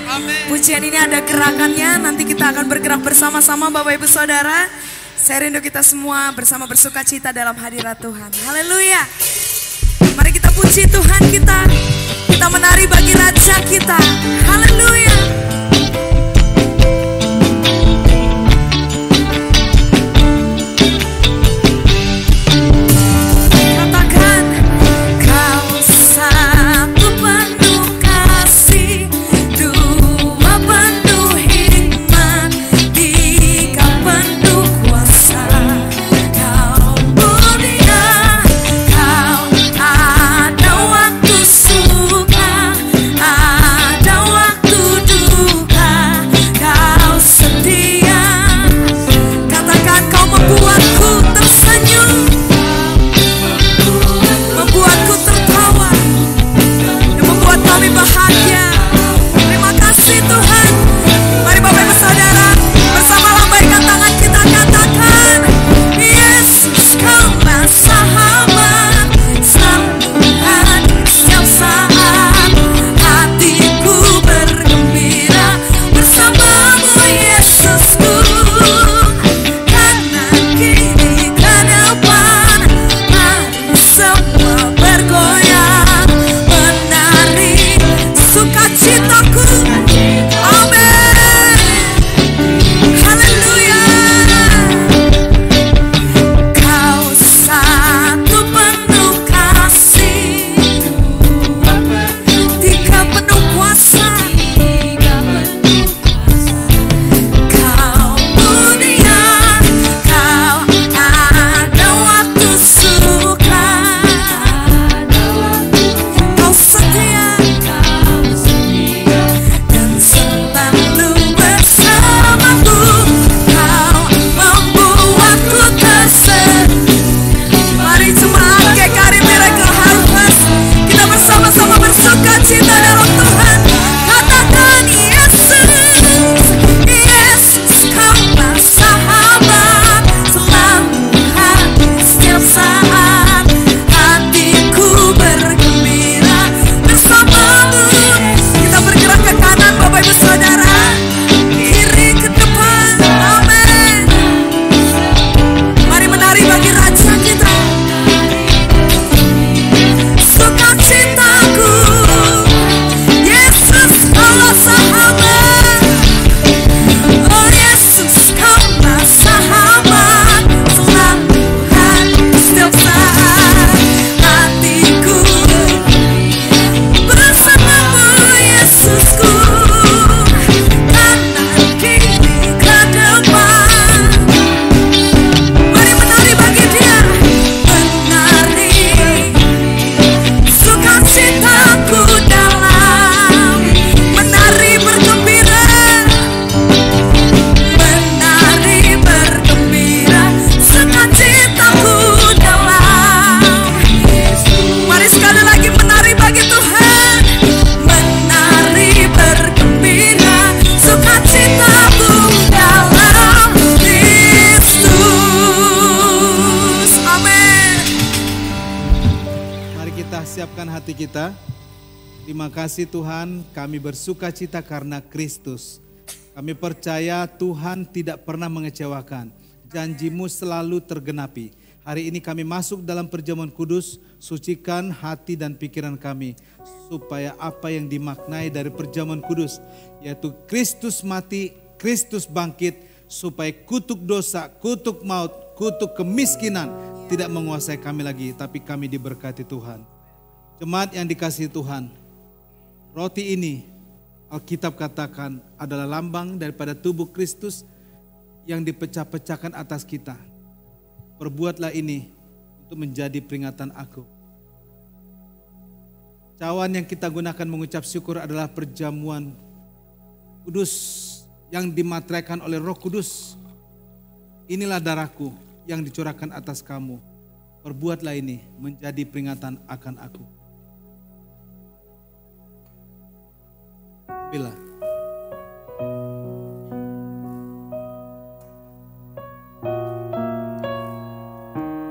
Pujian ini ada gerakannya, nanti kita akan bergerak bersama-sama Bapak Ibu Saudara. Saya rindu kita semua bersama bersuka cita dalam hadirat Tuhan. Haleluya. Mari kita puji Tuhan kita menari bagi Raja kita. Haleluya. Ada waktu hati kita. Terima kasih Tuhan, kami bersuka cita karena Kristus. Kami percaya Tuhan tidak pernah mengecewakan. Janji-Mu selalu tergenapi. Hari ini kami masuk dalam perjamuan kudus, sucikan hati dan pikiran kami. Supaya apa yang dimaknai dari perjamuan kudus, yaitu Kristus mati, Kristus bangkit, supaya kutuk dosa, kutuk maut, kutuk kemiskinan tidak menguasai kami lagi, tapi kami diberkati Tuhan. Jemaat yang dikasihi Tuhan, roti ini Alkitab katakan adalah lambang daripada tubuh Kristus yang dipecah-pecahkan atas kita. Perbuatlah ini untuk menjadi peringatan aku. Cawan yang kita gunakan mengucap syukur adalah perjamuan kudus yang dimateraikan oleh Roh Kudus. Inilah darahku yang dicurahkan atas kamu. Perbuatlah ini menjadi peringatan akan aku. Bila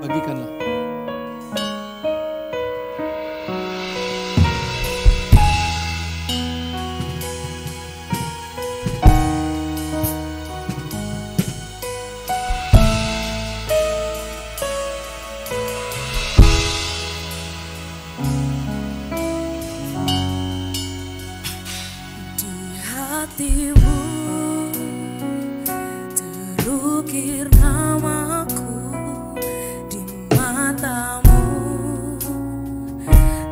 bagikanlah. Hatimu terukir namaku, di matamu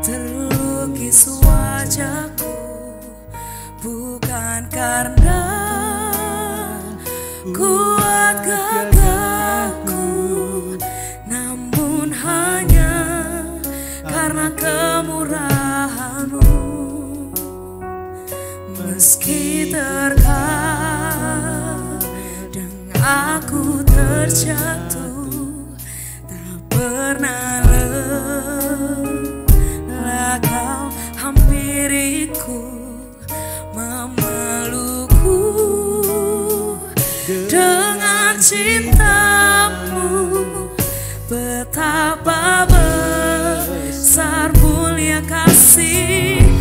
terlukis wajahku, bukan karena kuat gagahku, namun hanya karena kemurahan-Mu. Meski terkadang aku terjatuh, tak pernah lelah Kau hampiriku, memelukku dengan cinta-Mu. Betapa besar mulia kasih-Mu.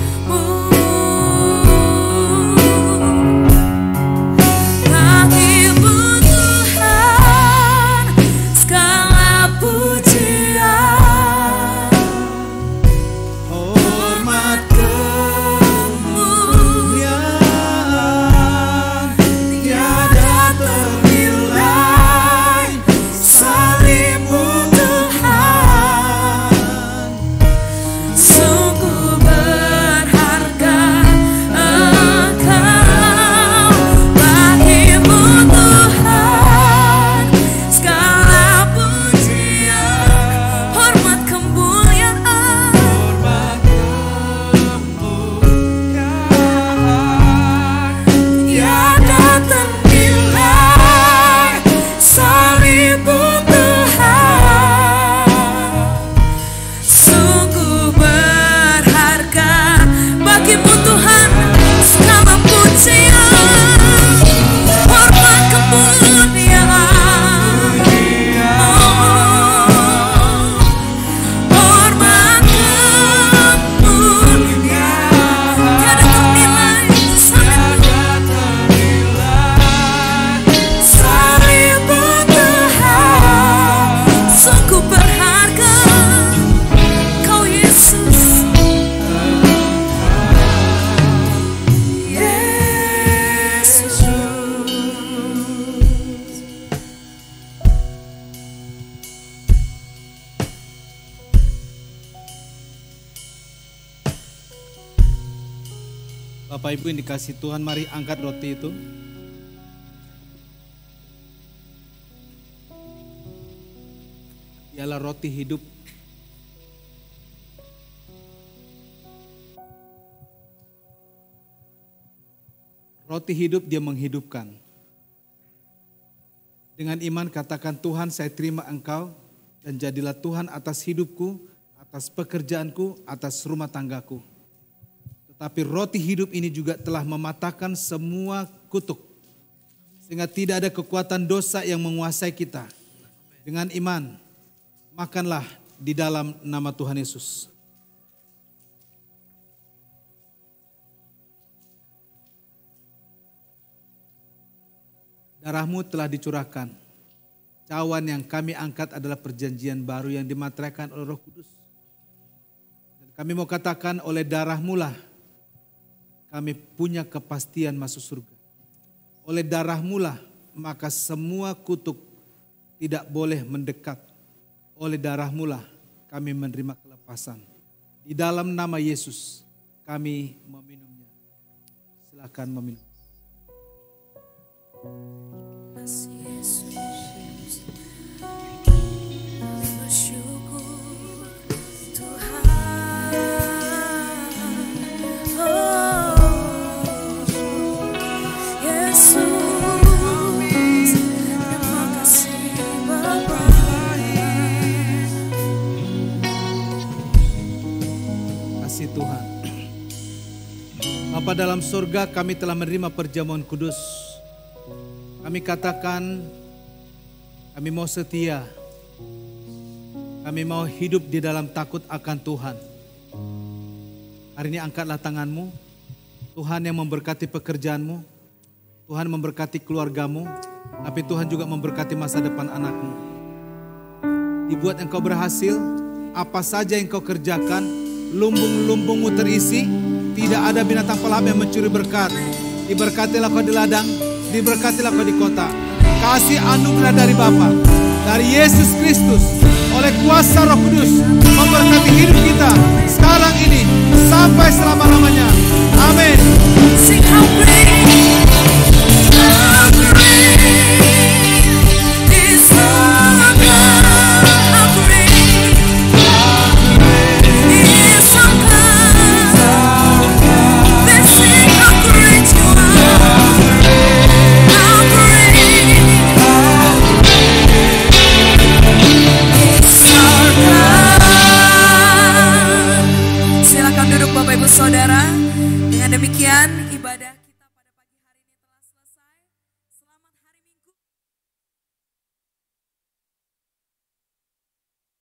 Bapak Ibu yang dikasihi Tuhan, mari angkat roti itu. Ialah roti hidup. Roti hidup, dia menghidupkan. Dengan iman katakan, Tuhan, saya terima Engkau dan jadilah Tuhan atas hidupku, atas pekerjaanku, atas rumah tanggaku. Tapi roti hidup ini juga telah mematahkan semua kutuk. Sehingga tidak ada kekuatan dosa yang menguasai kita. Dengan iman, makanlah di dalam nama Tuhan Yesus. Darahmu telah dicurahkan. Cawan yang kami angkat adalah perjanjian baru yang dimateraikan oleh Roh Kudus. Dan kami mau katakan oleh darahmu lah kami punya kepastian masuk surga. Oleh darahmu lah maka semua kutuk tidak boleh mendekat. Oleh darahmu lah kami menerima kelepasan. Di dalam nama Yesus kami meminumnya. Silakan meminum. Yesus, bersyukur Tuhan. Oh, Yesus, terima kasih Bapa. Kasih Tuhan. Bapa dalam surga, kami telah menerima perjamuan kudus. Kami katakan, kami mau setia. Kami mau hidup di dalam takut akan Tuhan. Hari ini angkatlah tanganmu. Tuhan yang memberkati pekerjaanmu. Tuhan memberkati keluargamu. Tapi Tuhan juga memberkati masa depan anakmu. Dibuat engkau berhasil, apa saja yang kau kerjakan, lumbung-lumbungmu terisi. Tidak ada binatang pelahap yang mencuri berkat. Diberkatilah kau di ladang, diberkatilah kau di kota. Kasih anugerah dari Bapa, dari Yesus Kristus, oleh kuasa Roh Kudus, memberkati hidup kita sekarang ini sampai selama-lamanya. Amin. Sing how great, how great is our God. How great is our God. Let's sing how great you are. How great is our God. Silakan duduk Bapak Ibu Saudara. Dengan demikian